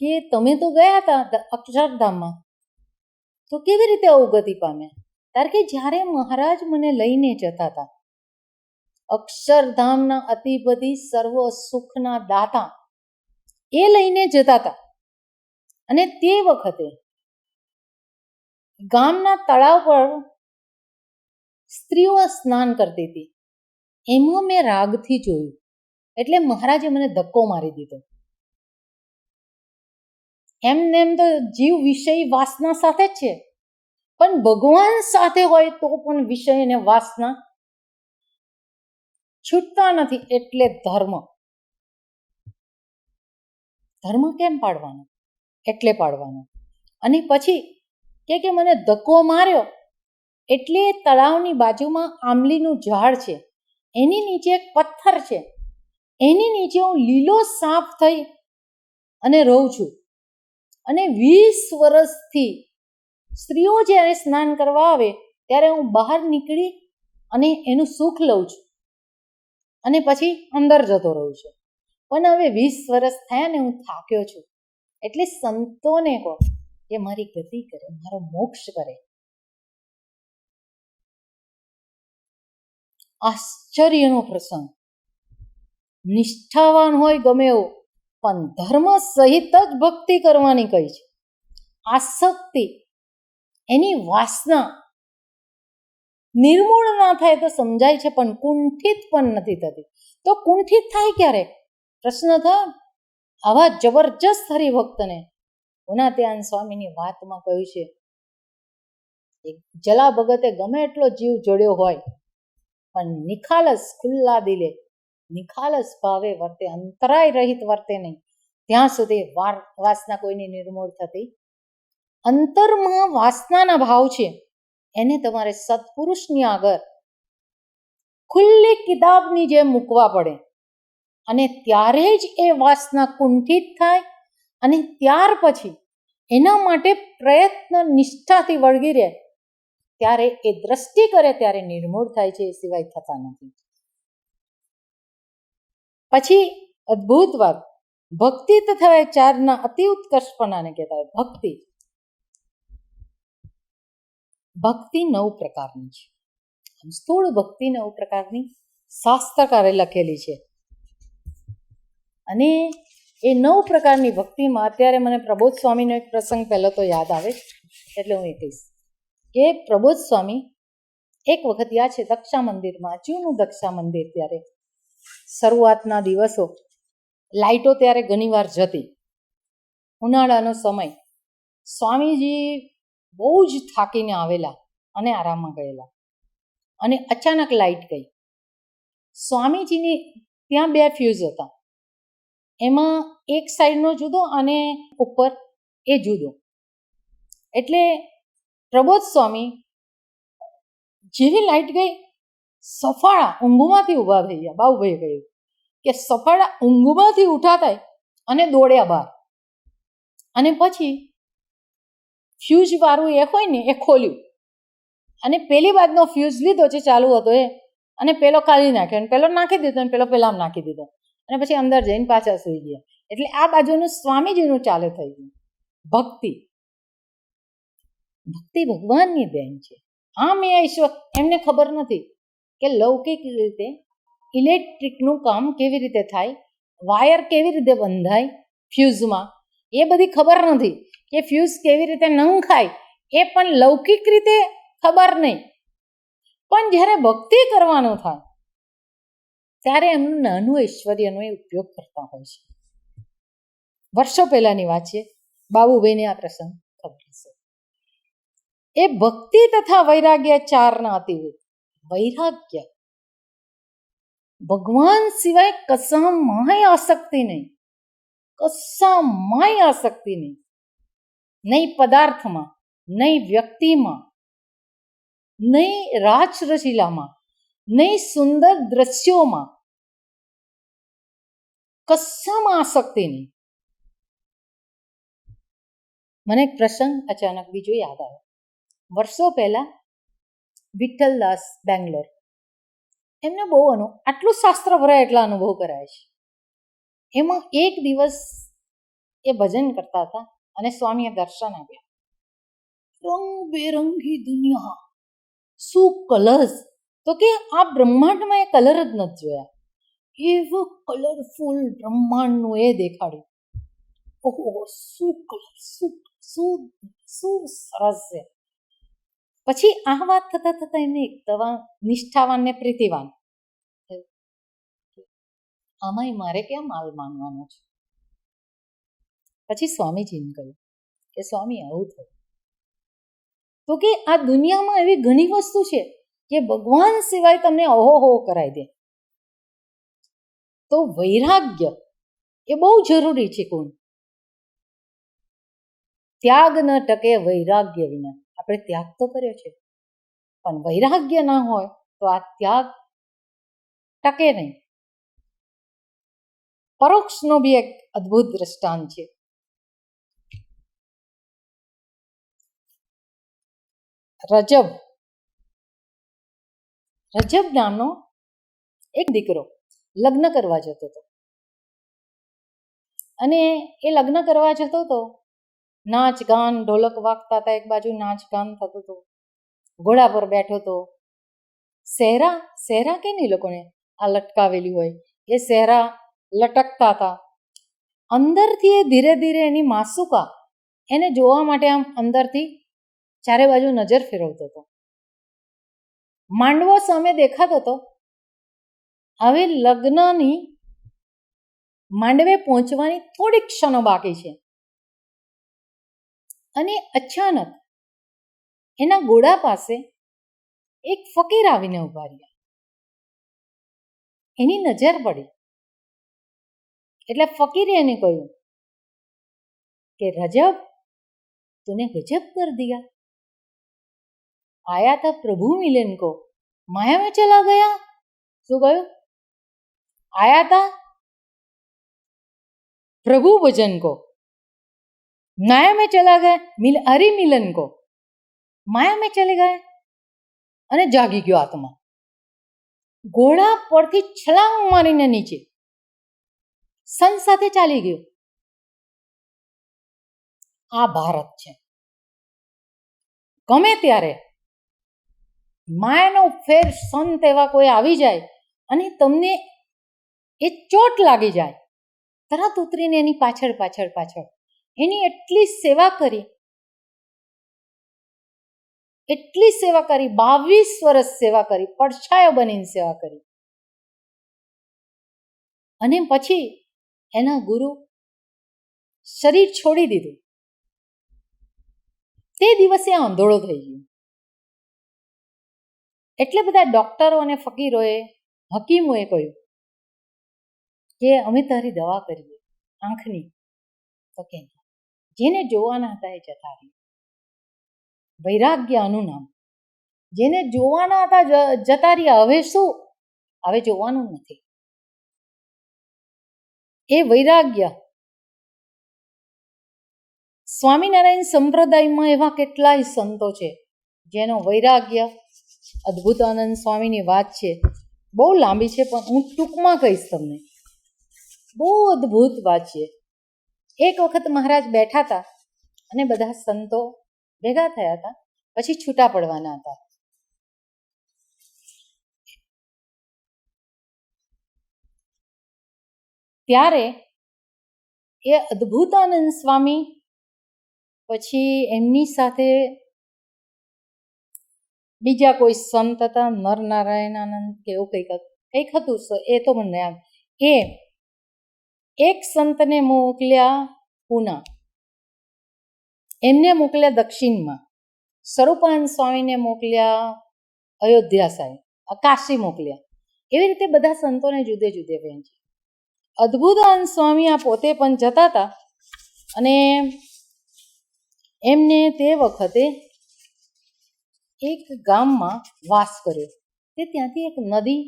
કે તમે તો ગયા હતા અક્ષરધામમાં, તો કેવી રીતે અવગતિ પામ્યા? કારણ કે જ્યારે મહારાજ મને લઈને જતા હતા, અક્ષરધામના અતિપતિ, સર્વ સુખના દાતા, એ લઈને જતા હતા. અને તે વખતે ગામના તળાવ પર સ્ત્રીઓ સ્નાન કરતી હતી. એમાં મેં રાગથી જોયું, એટલે મહારાજે મને ધક્કો મારી દીધો. એમને એમ તો જીવ વિષય વાસના સાથે જ છે, પણ ભગવાન સાથે હોય તો પણ વિષય અને વાસના છૂટતા નથી. એટલે ધર્મ કેમ પાડવાનો? એટલે પાડવાનો. અને પછી કે મને ધક્કો માર્યો, એટલે તળાવની બાજુમાં આંબલીનું ઝાડ છે, એની નીચે એક પથ્થર છે, એની નીચે હું લીલો સાપ થઈ અને રહું છું. અને 20 વર્ષથી સ્ત્રીઓ જ્યારે સ્નાન કરવા આવે ત્યારે હું બહાર નીકળી અને એનું સુખ લઉં છું અને પછી અંદર જતો રહું છું. પણ હવે 20 વર્ષ થયા ને હું થાક્યો છું. એટલે સંતોને કહો કે મારી ગતિ કરે, મારો મોક્ષ કરે. આશ્ચર્યનો પ્રસંગ. નિષ્ઠાવાન હોય ગમે એવો, પણ ધર્મ સહિત જ ભક્તિ કરવાની કહી છે. આસક્તિ, એની વાસના નિર્મૂળ ના થાય તો સમજાય છે, પણ કુંઠિત પણ નથી થતી. તો કુંઠિત થાય ક્યારે? પ્રશ્ન થાય. આવા જબરજસ્ત હરિભક્તને ગુણાત્યાન સ્વામીની વાતમાં કહ્યું છે, જલા ભગતે ગમે એટલો જીવ જોડ્યો હોય, પણ નિખાલસ, ખુલ્લા દિલે, નિખાલસ ભાવે વર્તે, અંતરાય રહિત વર્તે નહીં, ત્યાં સુધી વાસના કોઈની નિર્મૂળ થતી. અંતરમાં વાસનાના ભાવ છે, એને તમારે સત્પુરુષની આગળ ખુલ્લી કિતાબની જેમ મૂકવા પડે, અને ત્યારે જ એ વાસના કુંઠિત થાય. અને ત્યાર પછી એના માટે પ્રયત્ન નિષ્ઠાથી વળગી રહે, ત્યારે એ દ્રષ્ટિ કરે ત્યારે નિર્મૂળ થાય છે, એ સિવાય થતા નથી. પછી અદ્ભુત વાત, ભક્તિ તથા વિચારના અતિ ઉત્કર્ષપણાને કહેતા હોય. ભક્તિ 9 પ્રકારની છે. સ્થૂળ ભક્તિ 9 પ્રકારની શાસ્ત્રકારે લખેલી છે. અને એ 9 પ્રકારની ભક્તિમાં અત્યારે મને પ્રબોધ સ્વામીનો એક પ્રસંગ પહેલો તો યાદ આવે, એટલે હું એ કહીશ કે પ્રબોધ સ્વામી એક વખત યાદ છે, દક્ષા મંદિરમાં, જૂનું દક્ષા મંદિર, ત્યારે શરૂઆતના દિવસો, લાઇટો ત્યારે ઘણીવાર જતી, ઉનાળાનો સમય, સ્વામીજી બહુ જ થાકીને આવેલા અને આરામમાં ગયેલા, અને અચાનક લાઇટ ગઈ. સ્વામીજીની ત્યાં 2 ફ્યુઝ હતા, એમાં એક સાઈડનો જુદો અને ઉપર એ જુદો. એટલે પ્રબોધ સ્વામી જેવી લાઇટ ગઈ, સફાળા ઊંઘમાંથી ઊભા થઈ ગયા. બાઉભાઈએ કહ્યું કે સફાળા ઊંઘમાંથી ઉઠા થાય અને દોડ્યા બહાર, અને પછી ફ્યુઝ વાળું એ હોય ને એ ખોલ્યું, અને પેલી બાજુનો ફ્યુઝ લીધો જે ચાલુ હતો એ, અને પેલો કાઢી નાખ્યો, અને પેલો નાખી દીધો, અને પેલો પેલામાં નાખી દીધો, અને પછી અંદર જઈને પાછા સૂઈ ગયા. એટલે આ બાજુનું સ્વામીજીનું ચાલે થઈ ગયું. ભક્તિ ભગવાનની દેન છે. આમ એ ઈશ્વર, એમને ખબર નથી કે લૌકિક રીતે ઇલેક્ટ્રિકનું કામ કેવી રીતે થાય, વાયર કેવી રીતે બંધાય ફ્યુઝમાં, એ બધી ખબર નથી. કે ફ્યુઝ કેવી રીતે નંખાય એ પણ લૌકિક રીતે ખબર નહીં. પણ જ્યારે ભક્તિ કરવાનું થાય ત્યારે એમનું નાનું ઐશ્વર્યનો એ ઉપયોગ કરતા હોય છે. વર્ષો પહેલાની વાત છે, બાબુભાઈને આ પ્રસંગ ખબર છે. એ ભક્તિ તથા વૈરાગ્ય 4ના અતિવૃત્ત. વૈરાગ્ય, ભગવાન સિવાય કશામાંય આસક્તિ નહીં, કશામાંય આસક્તિ નહીં, નહીં પદાર્થમાં, નહીં વ્યક્તિમાં, નહીં રાજરસીલામાં, નહીં સુંદર દ્રશ્યોમાં, કશામાં આસક્તિ નહીં. મને એક પ્રસંગ અચાનક બીજો યાદ આવ્યો. વર્ષો પહેલા વિઠ્ઠલદાસ બેંગ્લોર, એમને બહુ આટલું શાસ્ત્ર ભરાય એટલા અનુભવ કરાય છે. એમાં એક દિવસ એ ભજન કરતા હતા અને સ્વામીએ દર્શન આપ્યા. રંગબેરંગી દુનિયા, શું કલર્સ! તો કે આ બ્રહ્માંડમાં એ કલર જ નથી જોયા, એવું કલરફુલ બ્રહ્માંડનું એ દેખાડ્યું. ઓહો, શું કલર, શું સરસ છે! પછી આ વાત થતાં થતાં એમને એકદમ નિષ્ઠાવાન ને પ્રીતિવાન થયું. આમાંય મારે ક્યાં માલ માનવાનો છે. પછી સ્વામીજીને કહ્યું કે સ્વામી આવું થયું તો કે આ દુનિયામાં એવી ઘણી વસ્તુ છે કે ભગવાન સિવાય તમને ઓહો કરાવી દે. તો વૈરાગ્ય એ બહુ જરૂરી છે. કોણ ત્યાગ ન ટકે વૈરાગ્ય વિના. આપણે ત્યાગ તો કર્યો છે, પણ વૈરાગ્ય ના હોય તો આ ત્યાગ ટકે નહીં. પરોક્ષનો બી એક અદ્ભુત દ્રષ્ટાંત છે. રજબ નામનો એક દીકરો લગ્ન કરવા જતો હતો, અને એ લગ્ન કરવા જતો હતો. નાચ ગાન ઢોલક વાગતા હતા, એક બાજુ નાચ ગાન થતું હતું, ઘોડા પર બેઠો હતો. સહેરા કે નહીં લોકોને આ લટકાવેલી હોય, એ સહેરા લટકતા હતા. અંદરથી એ ધીરે ધીરે એની માસુકા એને જોવા માટે આમ અંદરથી ચારે બાજુ નજર ફેરવતો હતો. માંડવો સામે દેખાતો હતો. હવે લગ્નની માંડવે પહોંચવાની થોડીક ક્ષણો બાકી છે, અને અચાનક એના ઘોડા પાસે એક ફકીર આવીને ઉભા રહ્યા. એની નજર પડી એટલે ફકીરે એને કહ્યું કે રજબ, તूने गजब कर दिया, आया था प्रभु मिलन को, माया में चला गया. શું કહ્યું? आया था प्रभु भजन को, माया में चला गया, हरि मिलन को, माया में चले ગયા. અને જાગી ગયો આત્મા. ઘોડા પરથી છલાંગ મારીને નીચે સંત સાથે ચાલી ગયો. આ ભારત છે. ગમે ત્યારે માયાનો ફેર સંત એવા કોઈ આવી જાય અને તમને એ ચોટ લાગી જાય, તરત ઉતરીને એની પાછળ એની એટલી સેવા કરી, 22 વર્ષ સેવા કરી, પડછાયો બનીને સેવા કરી. અને પછી એના ગુરુ શરીર છોડી દીધું. તે દિવસે આંધળો થઈ ગયો. એટલે બધા ડોક્ટરો અને ફકીરોએ, હકીમોએ કહ્યું કે અમે તારી દવા કરીએ આંખની. તો કે જેને જોવાના હતા એ જતા રહ્યા. વૈરાગ્ય આનું નામ. જેને જોવાના હતા જતા રહ્યા. હવે શું? હવે જોવાનું નથી. એ વૈરાગ્ય. સ્વામિનારાયણ સંપ્રદાયમાં એવા કેટલાય સંતો છે જેનો વૈરાગ્ય, અદ્ભુતાનંદ સ્વામીની વાત છે, બહુ લાંબી છે, પણ હું ટૂંકમાં કહીશ તમને. બહુ અદ્ભુત વાત છે. એક વખત મહારાજ બેઠા હતા અને બધા સંતો ભેગા થયા હતા, પછી છૂટા પડવાના હતા. ત્યારે એ અદ્ભુતાનંદ સ્વામી પછી એમની સાથે બીજા કોઈ સંત હતા, નરનારાયણાનંદ કે એવું કંઈક હતું, એ તો મને આમ. એ એક સંતને મોકલ્યા પૂના, એમને મોકલ્યા દક્ષિણમાં, સ્વરૂપાનંદ સ્વામીને મોકલ્યા અયોધ્યા સાહેબ, કાશી મોકલ્યા. એવી રીતે બધા સંતોને જુદે જુદે વહેંચ્યા. અદ્ભુતાનંદ સ્વામી આ પોતે પણ જતા હતા, અને એમને તે વખતે એક ગામમાં વાસ કર્યો. તે ત્યાંથી એક નદી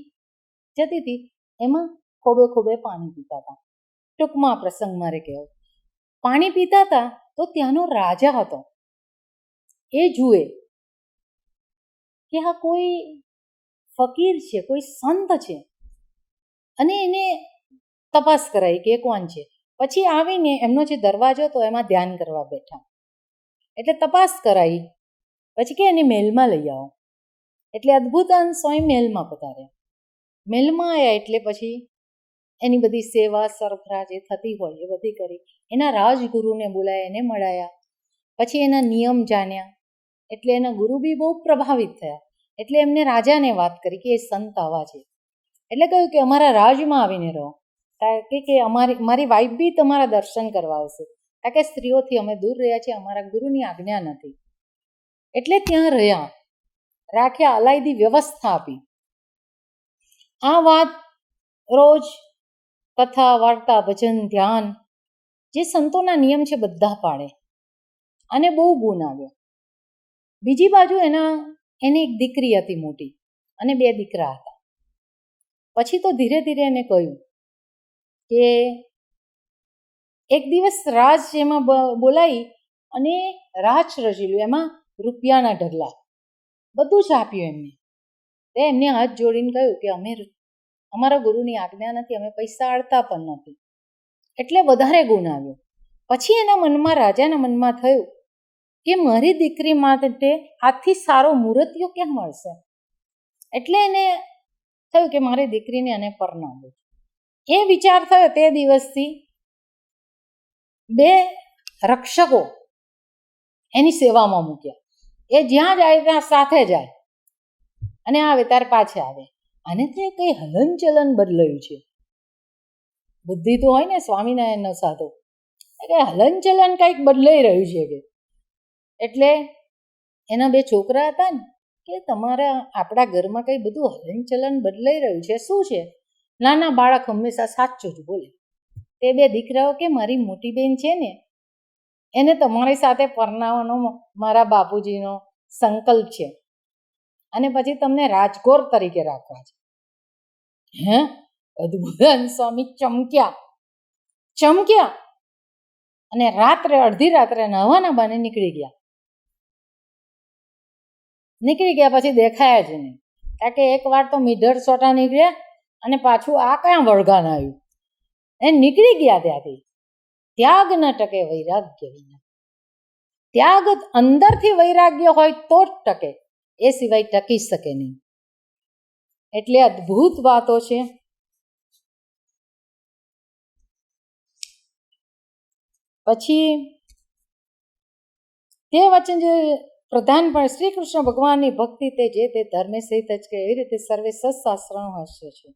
જતી હતી, એમાં ખોબે પાણી પીતા હતા. ટૂંકમાં પ્રસંગ મારે કહેવો. પાણી પીતા હતા તો ત્યાંનો રાજા હતો. એ જુએ કે આ કોઈ ફકીર છે, કોઈ સંત છે, અને એને તપાસ કરાઈ કે કોણ છે. પછી આવીને એમનો જે દરવાજો હતો એમાં ધ્યાન કરવા બેઠા. એટલે તપાસ કરાઈ, પછી કે એને મહેલમાં લઈ આવો. એટલે અદ્ભુતાનંદ સ્વામી મહેલમાં પધાર્યા. મહેલમાં આવ્યા એટલે પછી એની બધી સેવા સરફરા જે થતી હોય એ બધી કરી. એના રાજગુરુને બોલાયા, એને મળાયા. પછી એના નિયમ જાણ્યા, એટલે એના ગુરુ બી બહુ પ્રભાવિત થયા. એટલે એમને રાજાને વાત કરી કે એ સંત આવા છે. એટલે કહ્યું કે અમારા રાજમાં આવીને રહો, કે મારી વાઈફ બી તમારા દર્શન કરવા આવશે, કારણ કે સ્ત્રીઓથી અમે દૂર રહ્યા છીએ, અમારા ગુરુની આજ્ઞા નથી. એટલે ત્યાં રહ્યા, રાખ્યા, અલાયદી વ્યવસ્થા આપી. આ વાત રોજ કથા, વાર્તા, ભજન, ધ્યાન જે સંતોના નિયમ છે બધા પાડે, અને બહુ ગુણ આવ્યો. બીજી બાજુ એની એક દીકરી હતી મોટી, અને 2 દીકરા હતા. પછી તો ધીરે ધીરે એને કહ્યું કે એક દિવસ રાજ એમાં બોલાવી અને રાજ રચેલું, એમાં રૂપિયાના ઢગલા બધું જ આપ્યું એમને. તે એમને હાથ જોડીને કહ્યું કે અમે અમારા ગુરુની આજ્ઞા નથી, અમે પૈસા આડતા પણ નથી. એટલે વધારે ગુણ આવ્યો. પછી એના મનમાં, રાજાના મનમાં થયું કે મારી દીકરી માટે આથી સારો મૂર્તિઓ ક્યાં મળશે. એટલે એને થયું કે મારી દીકરીને એને પરણાવું. એ વિચાર થયો તે દિવસથી 2 રક્ષકો એની સેવામાં મૂક્યા. એ જ્યાં જાય ત્યાં સાથે જાય, અને આવે ત્યારે પાછા આવે. અને તે કંઈ હલનચલન બદલાયું છે. બુદ્ધિ તો હોય ને સ્વામિનારાયણનો સાધો, કે હલનચલન કંઈક બદલાઈ રહ્યું છે કે. એટલે એના 2 છોકરા હતા ને, કે આપણા ઘરમાં કંઈ બધું હલનચલન બદલાઈ રહ્યું છે, શું છે? નાના બાળક હંમેશા સાચું જ બોલે. તે 2 દીકરાઓ કે મારી મોટી બેન છે ને, એને તમારી સાથે પરણાવવાનો મારા બાપુજીનો સંકલ્પ છે, અને પછી તમને રાજગોર તરીકે રાખવા છે. હે અદ્ભુતાનંદ સ્વામી ચમક્યા અને અડધી રાત્રે નહાવાના બાને નીકળી ગયા. પછી દેખાયા જ નહીં, કારણ કે એકવાર તો મીઢર સોટા નીકળ્યા, અને પાછું આ ક્યાં વળગાન આવ્યું. એ નીકળી ગયા ત્યાંથી. ત્યાગ ન ટકે વૈરાગ્ય વિના. ત્યાગ અંદરથી વૈરાગ્ય હોય તો જ ટકે, એ સિવાય ટકી શકે નહીં. એટલે અદ્ભુત વાતો છે. પછી તે વચન જે પ્રધાનપણે શ્રી કૃષ્ણ ભગવાનની ભક્તિ તે જે તે ધર્મે સહિત જ કે, એવી રીતે સર્વે સત્શાસ્ત્રનો હસ્ય છે.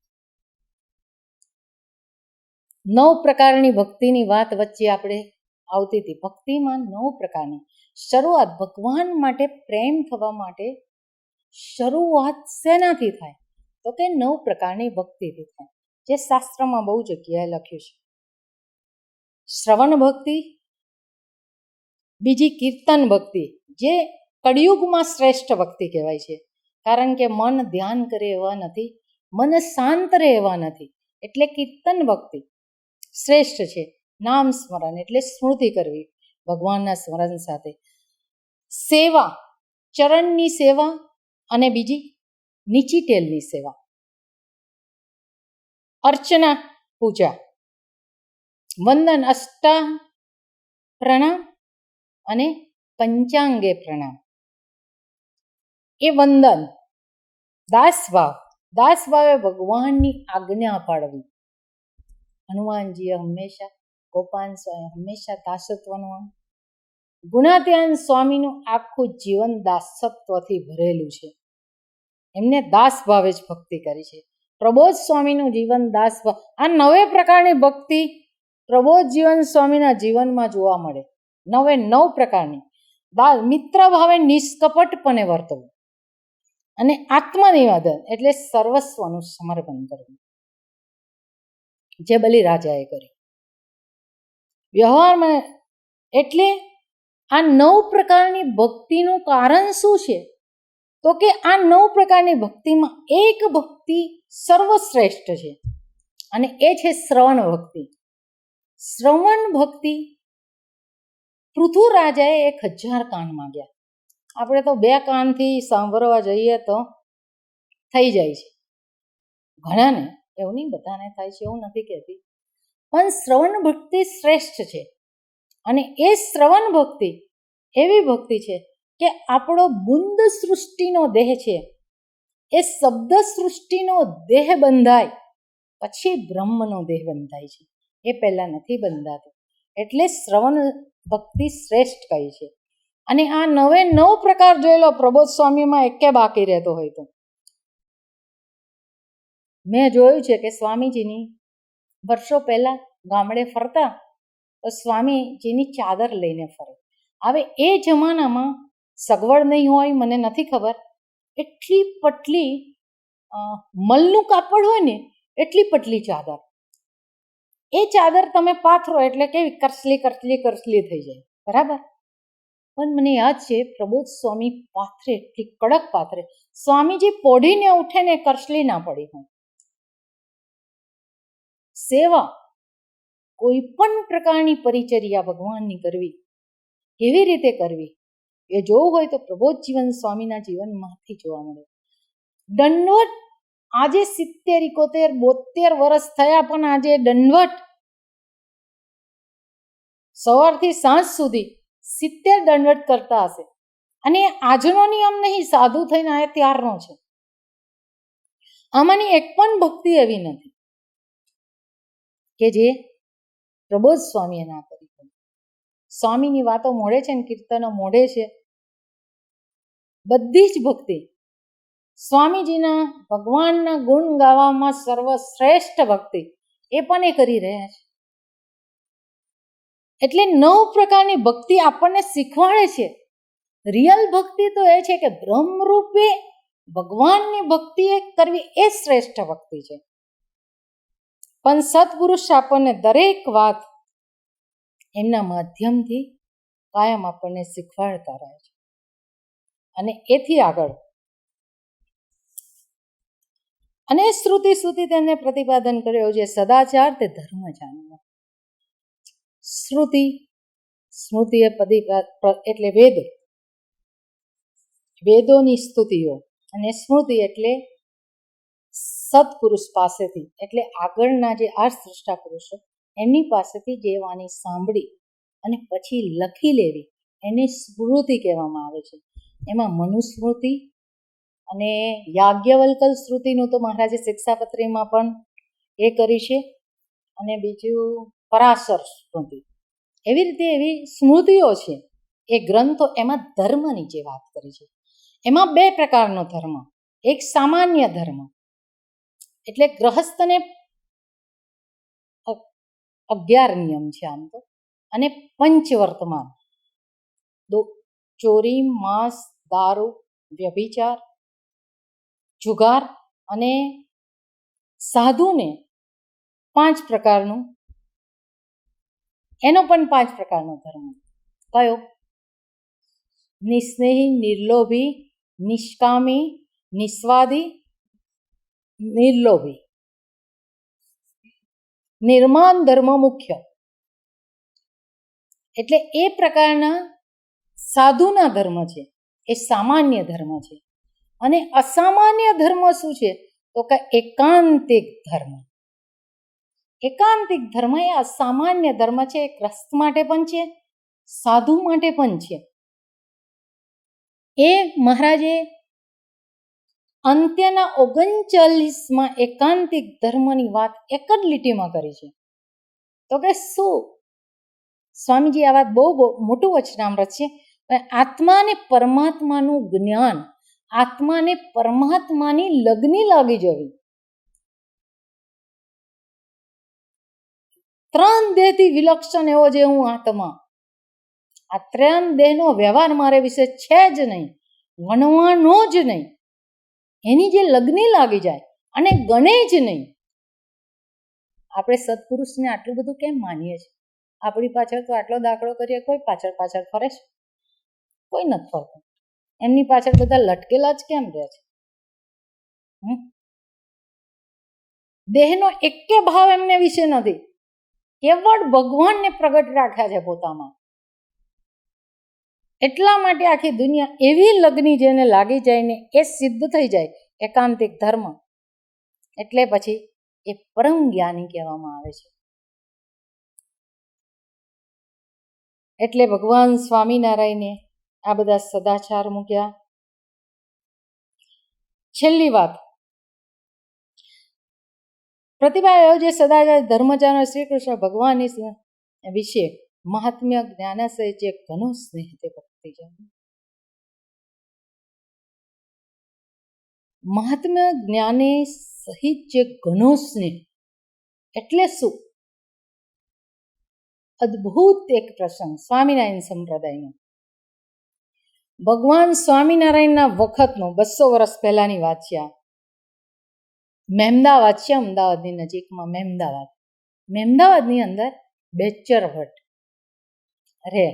9 પ્રકારની ભક્તિની વાત વચ્ચે આપણે આવતી હતી. ભક્તિમાં 9 પ્રકારની શરૂઆત, ભગવાન માટે પ્રેમ થવા માટે શરૂઆત શેનાથી થાય? તો કે 9 પ્રકારની ભક્તિથી થાય, જે શાસ્ત્રમાં બહુ જગ્યાએ લખ્યું છે. શ્રવણ ભક્તિ, બીજી કીર્તન ભક્તિ, જે કળિયુગમાં શ્રેષ્ઠ ભક્તિ કહેવાય છે, કારણ કે મન ધ્યાન કરે એવા નથી, મન શાંત રહે એવા નથી. એટલે કીર્તન ભક્તિ શ્રેષ્ઠ છે. નામ સ્મરણ એટલે સ્મૃતિ કરવી ભગવાનના સ્મરણ સાથે. સેવા, ચરણની સેવા, અને બીજી નીચી ટેલની સેવા. અર્ચના, પૂજા, વંદન, અષ્ટાંગ પ્રણામ અને પંચાંગે પ્રણામ. એ વંદન. દાસભાવે ભગવાનની આજ્ઞા પાડવી. હનુમાનજીએ હંમેશા, ગોપાલ સ્વામી હંમેશા દાસત્વનું. ગુણાત્યાન સ્વામીનું આખું જીવન દાસત્વથી ભરેલું છે. એમને દાસભાવે જ ભક્તિ કરી છે. પ્રબોધ સ્વામીનું જીવન દાસભાવ. આ 9 પ્રકારની ભક્તિ પ્રબોધ જીવન સ્વામીના જીવનમાં જોવા મળે. 9 પ્રકારની. મિત્ર ભાવે નિષ્કપટપણે વર્તવું, અને આત્મનિવેદન એટલે સર્વસ્વનું સમર્પણ કરવું, જે બલિરાજાએ કર્યું. વ્યવહારમાં એટલે આ 9 પ્રકારની ભક્તિનું કારણ શું છે? તો કે આ 9 પ્રકારની ભક્તિમાં એક ભક્તિ સર્વશ્રેષ્ઠ છે, અને એ છે શ્રવણ ભક્તિ. શ્રવણ ભક્તિ પૃથુ રાજાએ 1000 કાન માંગ્યા. આપણે તો 2 કાનથી સાંભળવા જઈએ તો થઈ જાય છે ઘણાને, એવું નહીં બધાને થાય છે, એવું નથી કહેતી. પણ શ્રવણ ભક્તિ શ્રેષ્ઠ છે. અને એ શ્રવણ ભક્તિ એવી ભક્તિ છે કે આપણો બુંદ સૃષ્ટિનો દેહ છે, એ શબ્દ સૃષ્ટિનો દેહ બંધાય પછી બ્રહ્મનો દેહ બંધાય છે, એ પહેલાં નથી બંધાતો. એટલે શ્રવણ ભક્તિ શ્રેષ્ઠ કહી છે. અને આ 9 પ્રકાર જોઈ લો પ્રબોધ સ્વામીમાં એકે બાકી રહેતો હોય તો. મેં જોયું છે કે સ્વામીજીની વર્ષો પહેલા ગામડે ફરતા તો સ્વામીજીની ચાદર લઈને ફરે. હવે એ જમાનામાં સગવડ નહીં હોય, મને નથી ખબર, એટલી પટલી મલનું કાપડ હોય ને એટલી પટલી ચાદર, એ ચાદર તમે પાથરો એટલે કેવી કરસલી કરસલી કરસલી થઈ જાય, બરાબર. પણ મને યાદ છે પ્રબોધ સ્વામી પાથરે એટલી કડક પાથરે, સ્વામીજી પોઢીને ઉઠે ને કરસલી ના પડી હોય. સેવા, કોઈ પણ પ્રકારની પરિચર્યા ભગવાનની કરવી, કેવી રીતે કરવી એ જોવું હોય તો પ્રબોધ જીવન સ્વામીના જીવનમાંથી જોવા મળે. દંડવત, આજે 70, 71, 72 વર્ષ થયા પણ આજે દંડવત સવારથી સાંજ સુધી 70 દંડવત કરતા હશે. અને આજનો નિયમ નહીં, સાધુ થઈને આ ત્યારનો છે. આમાંની એક પણ ભક્તિ એવી નથી કે જે પ્રબોધ સ્વામીએ ના કરી હોય. સ્વામીની વાતો મોઢે છે ને કીર્તનો મોઢે છે. બધી જ ભક્તિ સ્વામીજીના ભગવાનના ગુણ ગાવામાં સર્વશ્રેષ્ઠ ભક્તિ એ પણ એ કરી રહ્યા છે. એટલે 9 પ્રકારની ભક્તિ આપણને શીખવાડે છે. રિયલ ભક્તિ તો એ છે કે બ્રહ્મરૂપે ભગવાનની ભક્તિ એ કરવી એ શ્રેષ્ઠ ભક્તિ છે. પણ સત્પુરુષ આપણને દરેક વાત એમના માધ્યમથી કાયમ આપણને શીખવાડતા રહે છે. અને એથી આગળ અને શ્રુતિ તેને પ્રતિપાદન કર્યો છે સદાચાર તે ધર્મ જાણવો. સ્મૃતિ એ એટલે વેદોની સ્તુતિઓ, અને સ્મૃતિ એટલે સત્પુરુષ પાસેથી, એટલે આગળના જે આ સૃષ્ટા પુરુષો એમની પાસેથી જે વાણી સાંભળી અને પછી લખી લેવી એને સ્મૃતિ કહેવામાં આવે છે. એમાં મનુસ્મૃતિ અને યાજ્ઞવલ્કલ સ્મૃતિનું તો મહારાજે શિક્ષાપત્રીમાં પણ એ કરી છે, અને બીજું પરાશર સ્મૃતિ. એવી રીતે એવી સ્મૃતિઓ છે એ ગ્રંથો. એમાં ધર્મની જે વાત કરી છે એમાં 2 પ્રકારનો ધર્મ. એક સામાન્ય ધર્મ એટલે ગ્રહસ્થને 11 નિયમ છે આમ તો, અને પંચવર્તમાન, ચોરી, માંસ, દારૂ, વ્યભિચાર, જુગાર, અને સાધુને 5 પ્રકારનું, એનો પણ 5 પ્રકારનો ધર્મ. કયો? નિસ્નેહી, નિર્લોભી, નિષ્કામી, નિસ્વાદી, નિર્લોભી. નિર્માન ધર્મ મુખ્ય. એટલે એ પ્રકારના સાધુના ધર્મ છે, એ સામાન્ય ધર્મ છે. અને અસામાન્ય ધર્મ શું છે તો કે એકાંતિક ધર્મ. એકાંતિક ધર્મ એ અસામાન્ય ધર્મ છે. એ ગ્રસ્ત માટે પણ છે, સાધુ માટે પણ છે. એ મહારાજે અંત્યના 39માં એકાંતિક ધર્મની વાત એક જ લીટીમાં કરી છે. તો કે શું? સ્વામીજી આ વાત બહુ મોટું વચનામૃત છે. આત્મા અને પરમાત્માનું જ્ઞાન, આત્માને પરમાત્માની લગની લાગી જવી. 3 દેહથી વિલક્ષણ એવો જે હું આત્મા, આ 3 દેહનો વ્યવહાર મારે વિશે છે જ નહીં, વણવાનો જ નહીં. એની જે લગની લાગી જાય અને ગણે જ નહીં. આપણે સત્પુરુષને આટલું બધું કેમ માનીએ છીએ? આપણી પાછળ તો આટલો દાખલો કરીએ, કોઈ પાછળ ફરે છે? કોઈ નથી ફરતું. એમની પાછળ બધા લટકેલા જ કેમ રહે છે? દેહનો એકે ભાવ એમને વિશે નથી, કેવળ ભગવાનને પ્રગટ રાખ્યા છે પોતામાં. એટલા માટે આખી દુનિયા એવી લગ્ની જેને લાગી જાય ને એ સિદ્ધ થઈ જાય એકાંતિક ધર્મ, એટલે પછી એ પરમ જ્ઞાની કહેવામાં આવે છે. એટલે ભગવાન સ્વામિનારાયણે આ બધા સદાચાર મૂક્યા. છેલ્લી વાત, પ્રતિભા એવો જે સદાચાર ધર્મ જાણો શ્રી કૃષ્ણ ભગવાનની વિશે મહાત્મ્ય જ્ઞાનાશય જે ઘણો સ્નેહ તે ભક્તિ. કરતી જાઉં. મહાત્મા જ્ઞાને સહિત જે ઘણો સ્નેહ એટલે શું? અદ્ભુત એક પ્રસંગ સ્વામિનારાયણ સંપ્રદાયનો. ભગવાન સ્વામિનારાયણના વખતનો 200 વર્ષ પહેલાની વાત છે. આ મહેમદાવાદ છે, અમદાવાદની નજીકમાં મહેમદાવાદ. મહેમદાવાદની અંદર બેચર ભટ્ટ રહે.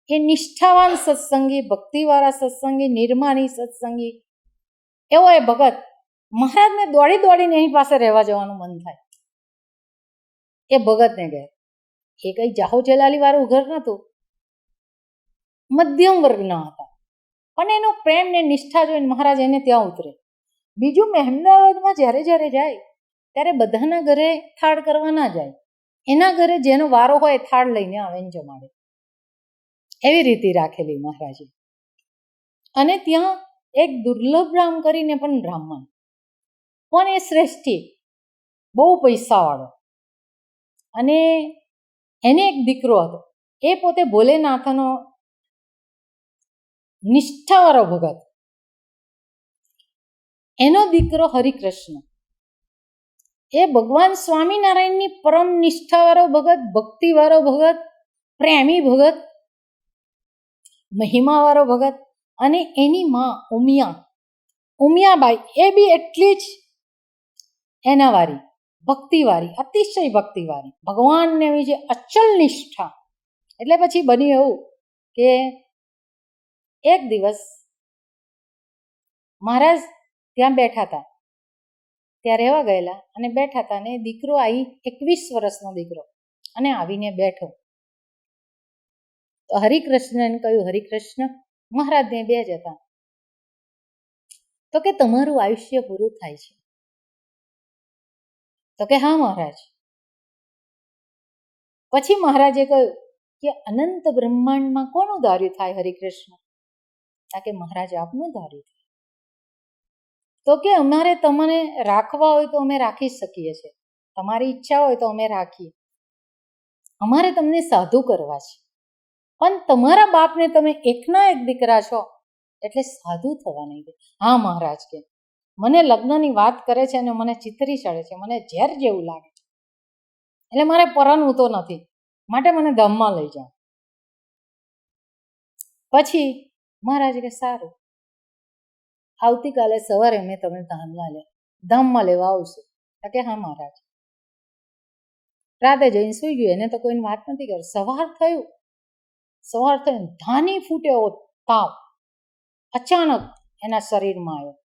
એ નિષ્ઠાવાન સત્સંગી, ભક્તિવાળા સત્સંગી, નિર્માની સત્સંગી એવો એ ભગત. મહારાજને દોડી દોડીને એની પાસે રહેવા જવાનું મન થાય. એ ભગતને ઘેર એ કંઈ જાહો જલાલી વાળું ઘર નહોતું, મધ્યમ વર્ગના હતા, પણ એનો પ્રેમ ને નિષ્ઠા જોઈને મહારાજ એને ત્યાં ઉતરે. બીજું, મહેમદાવાદમાં જ્યારે જ્યારે જાય ત્યારે બધાના ઘરે થાળ કરવા ના જાય, એના ઘરે જેનો વારો હોય થાળ લઈને આવે ને જમાડે. એવી રીતે રાખેલી મહારાજે. અને ત્યાં એક દુર્લભ રામ કરીને પણ બ્રાહ્મણ, પણ એ શ્રેષ્ઠી, બહુ પૈસાવાળો. અને એને એક દીકરો હતો, એ પોતે ભોલેનાથનો નિષ્ઠાવાળો ભગત. એનો દીકરો હરિકૃષ્ણ, એ ભગવાન સ્વામિનારાયણની પરમ નિષ્ઠાવાળો ભગત, ભક્તિવાળો ભગત, પ્રેમી ભગત, મહિમાવાળો ભગત. અને એની માં ઉમિયાબાઈ, એ બી એટલી જ એના વાળી ભક્તિવાળી, અતિશય ભક્તિવાળી, ભગવાનને એવી જે અચલ નિષ્ઠા. એટલે પછી બન્યું એવું કે એક દિવસ મહારાજ ત્યાં બેઠા હતા, ત્યાં રહેવા ગયેલા અને બેઠા હતા. અને દીકરો આવી, 21 વર્ષનો દીકરો, અને આવીને બેઠો. તો હરિકૃષ્ણને કહ્યું, હરિકૃષ્ણ, મહારાજને 2 જ હતા. તો કે તમારું આયુષ્ય પૂરું થાય છે. તો કે હા મહારાજ. પછી મહારાજે કહ્યું કે અનંત બ્રહ્માંડમાં કોનું ધાર્યું થાય હરિકૃષ્ણ? કે મહારાજ આપનું ધાર્યું થાય. તો કે અમારે તમને રાખવા હોય તો અમે રાખી શકીએ છીએ, તમારી ઈચ્છા હોય તો અમે રાખીએ, અમારે તમને સાધુ કરવા છે, પણ તમારા બાપને તમે એકના એક દીકરા છો એટલે સાધુ થવા નહીં દે. હા મહારાજ કે મને લગ્નની વાત કરે છે અને મને ચિતરી ચડે છે, મને ઝેર જેવું લાગે છે, એટલે મારે પરણવું તો નથી, માટે મને ધામમાં લઈ જાઓ. પછી મહારાજ કે સારું, આવતીકાલે સવારે મેં તમને ધામમાં લેવા આવશું. કે હા મહારાજ. રાતે જઈને સૂઈ ગયું, એને તો કોઈને વાત નથી કરી. સવાર થયું, ધાની ફૂટ્યો તાવ અચાનક એના શરીરમાં આવ્યો.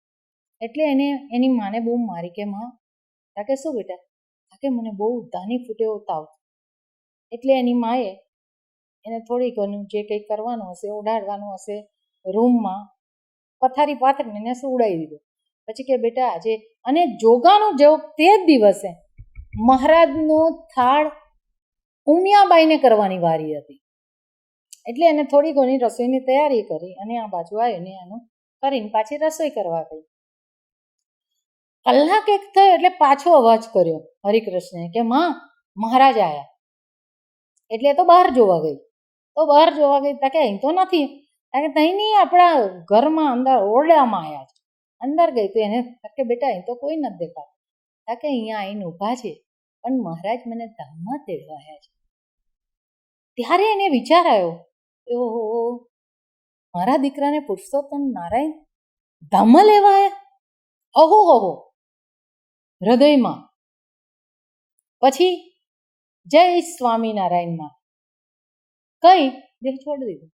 એટલે એને એની માને બહુ મારી કે માં, કે શું બેટા? કે મને બહુ ધાની ફૂટ્યો તાવ. એટલે એની માએ એને થોડી ઘણું જે કંઈ કરવાનું હશે, ઓઢાડવાનું હશે, રૂમમાં પથારી પાથરીને એને સુવડાવી દીધું. પછી કે બેટા આજે, અને જોગાનું જેવું તે જ દિવસે મહારાજનો થાળ ઉમિયાબાઈને કરવાની વારી હતી. એટલે એને થોડી ઘણી રસોઈની તૈયારી કરી અને આ બાજુ આવીને એનું કરીને પાછી રસોઈ કરવા ગઈ. કલાક એક થયો એટલે પાછો અવાજ કર્યો હરિકૃષ્ણે કે માં, મહારાજ આવ્યા. એટલે તો બહાર જોવા ગઈ. કે અહીં તો નથી. કે તઈ નહીં, આપણા ઘરમાં અંદર ઓરડામાં આવ્યા છે. અંદર ગઈ તો એને કે બેટા અહીં તો કોઈ નથી દેખાતા. કે અહીંયા આવીને ઊભા છે, પણ મહારાજ મને ધામમાં તેડવા આવ્યા છે. ત્યારે એને વિચાર આવ્યો, ઓહો, મારા દીકરાને પુરુષોત્તમ નારાયણ ધામમાં લેવા આવ્યા, ઓહો હૃદયમાં. પછી જય સ્વામિનારાયણમાં કઈ દેહ છોડી દીધું.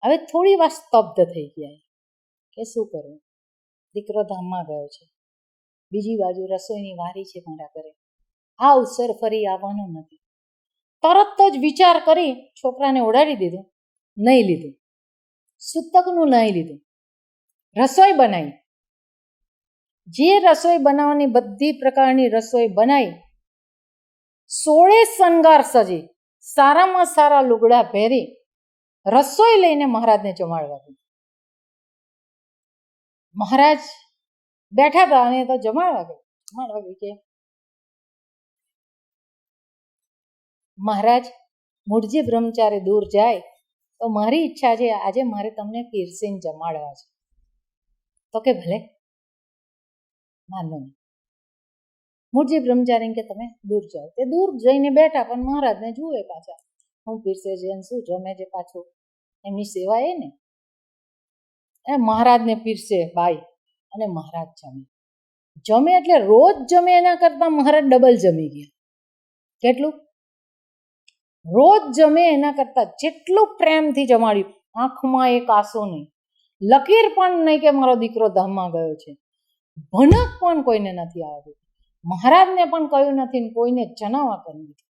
હવે થોડી વાર સ્તબ્ધ થઈ ગયા કે શું કરવું? દીકરો ધામમાં ગયો છે, બીજી બાજુ રસોઈની વારી છે મારા ઘરે, આ અવસર ફરી આવવાનો નથી. તરત જ વિચાર કરી છોકરાને ઓડાડી દીધું, નહીં લીધું, સૂતકનું નહીં લીધું, રસોઈ બનાવી. જે રસોઈ બનાવવાની બધી પ્રકારની રસોઈ બનાવી, 16 શણગાર સજી, સારામાં સારા લુગડા પહેરી રસોઈ લઈને મહારાજને જમાડવા ગઈ. મહારાજ બેઠા હતા અને તો જમાડવા ગઈ કે મહારાજ મૂળજી બ્રહ્મચારી દૂર જાય તો મારી ઈચ્છા છે આજે મારે તમને પીરસીને જમાડવા છે. તો કે ભલે, વાંધો નહીં. મૂળજી બ્રહ્મચારી કે તમે દૂર જાઓ. તે દૂર જઈને બેઠા, પણ મહારાજને જુએ પાછા હું પીરસે છે અને શું જમે છે. પાછું એમની સેવા એ ને મહારાજને પીરસે બાઈ અને મહારાજ જમે એટલે રોજ જમે એના કરતાં મહારાજ ડબલ જમી ગયા. કેટલું? રોજ જમે એના કરતાં જેટલું પ્રેમથી જમાડ્યું. આંખમાં એક આંસુ નહીં, લકીર પણ નહીં કે મારો દીકરો ધામમાં ગયો છે. ભનક પણ કોઈને નથી આવતી. મહારાજને પણ કહ્યું નથી ને કોઈને જણાવવા પણ નથી.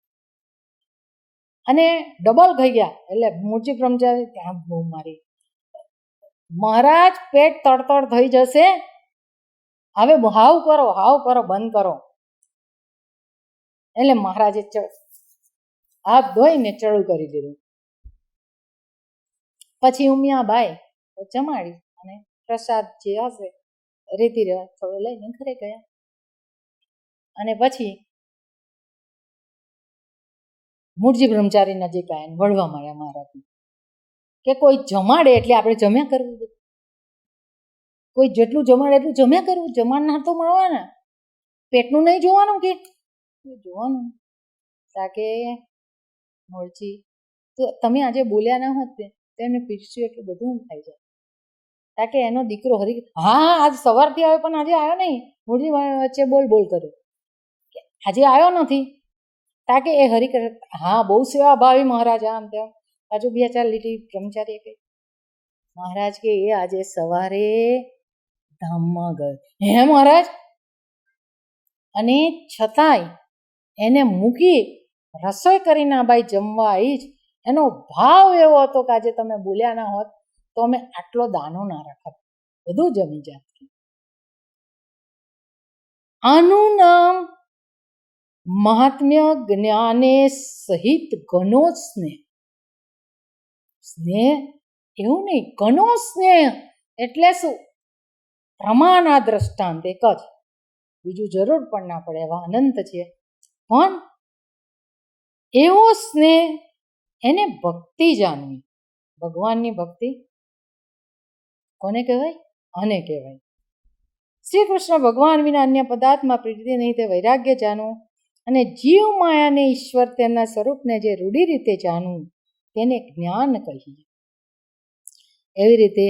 અને ડબલ થઈ ગયા. એટલે મૂળજી બ્રહ્મચારી ત્યાં બહુ મારી, મહારાજ પેટ તડતડ થઈ જશે, હવે હાવ કરો, બંધ કરો. એટલે મહારાજે હાથ ધોઈને ચડું કરી દીધું. પછી ઉમિયા બાઈ જમાડી અને પ્રસાદ જે હશે રીતિ રિવાજ થોડો લઈને ઘરે ગયા. અને પછી મૂળજી બ્રહ્મચારી નજીક આવીને વળવા માંડ્યા મહારાજને કે કોઈ જમાડે એટલે આપણે જમ્યા કરવું. કોઈ જેટલું જમાડે એટલું જમ્યા કરવું. જમાડનાર તો મળવાના, પેટનું નહીં જોવાનું કે જોવાનું. તાકે મૂળજી તો તમે આજે બોલ્યા ના હોત ને તો એમને પીરસ્યું એટલું બધું થઈ જાય. તાકે એનો દીકરો હરી હા આજ સવારથી આવ્યો પણ આજે આવ્યો નહીં. મૂળજી વચ્ચે બોલ કર્યો કે આજે આવ્યો નથી. તાકે એ હરી કરે હા બહુ સેવાભાવી મહારાજ આમ તેમ. પાછું 2-4 લીટી બ્રહ્મચારીએ કહી. મહારાજ કે એ આજે સવારે ધામમાં ગયો. હે મહારાજ? અને છતાંય એને મૂકી રસોઈ કરીને આ બાઈ જમવા આવી જ. એનો ભાવ એવો હતો કે આજે તમે બોલ્યા ના હોત તો અમે આટલો દાનો ના રાખત, બધું જમી જાત. આનું નામ મહાત્મ્ય જ્ઞાને સહિત ઘનો સ્નેહ. સ્નેહ એવું નહીં, ઘનો સ્નેહ એટલે શું? પ્રમાણના દ્રષ્ટાંત એક જ, બીજું જરૂર પણ ના પડે, એવા અનંત છે. પણ એવો સ્નેહ, એને ભક્તિ જાણવી. ભગવાનની ભક્તિ કોને કહેવાય? આને કહેવાય. શ્રી કૃષ્ણ ભગવાન વિના અન્ય પદાર્થમાં પ્રીતિ નહીં, તે વૈરાગ્ય જાણવું. અને જીવ માયાને ઈશ્વર તેમના સ્વરૂપને જે રૂઢી રીતે જાણવું તેને જ્ઞાન કહીએ. એવી રીતે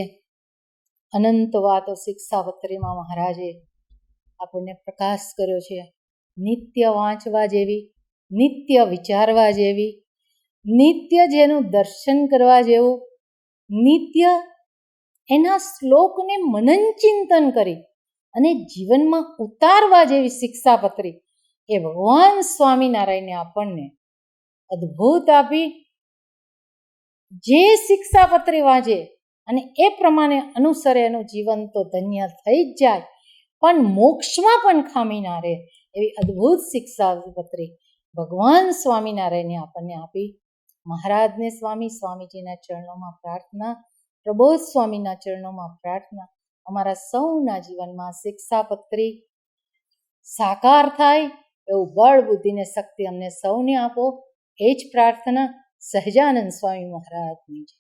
અનંત વાતો શિક્ષાપત્રીમાં મહારાજે આપણને પ્રકાશ કર્યો છે. નિત્ય વાંચવા જેવી, નિત્ય વિચારવા જેવી, નિત્ય જેનું દર્શન કરવા જેવું, નિત્ય એના શ્લોકને મનન ચિંતન કરી અને જીવનમાં ઉતારવા જેવી શિક્ષાપત્રી એ ભગવાન સ્વામિનારાયણે આપણને અદ્ભુત આપી. જે શિક્ષાપત્રી વાંચે અને એ પ્રમાણે અનુસરે એનું જીવન તો ધન્ય થઈ જ જાય, પણ મોક્ષમાં પણ ખામી ના રહે એવી અદ્ભુત શિક્ષાપત્રી ભગવાન સ્વામિનારાયણે આપણને આપી. મહારાજને સ્વામીજીના ચરણોમાં પ્રાર્થના, પ્રબોધ સ્વામીના ચરણોમાં પ્રાર્થના, અમારા સૌના જીવનમાં શિક્ષાપત્રી સાકાર થાય એવું બળ, બુદ્ધિને શક્તિ અમને સૌને આપો. એ જ પ્રાર્થના સહજાનંદ સ્વામી મહારાજની છે.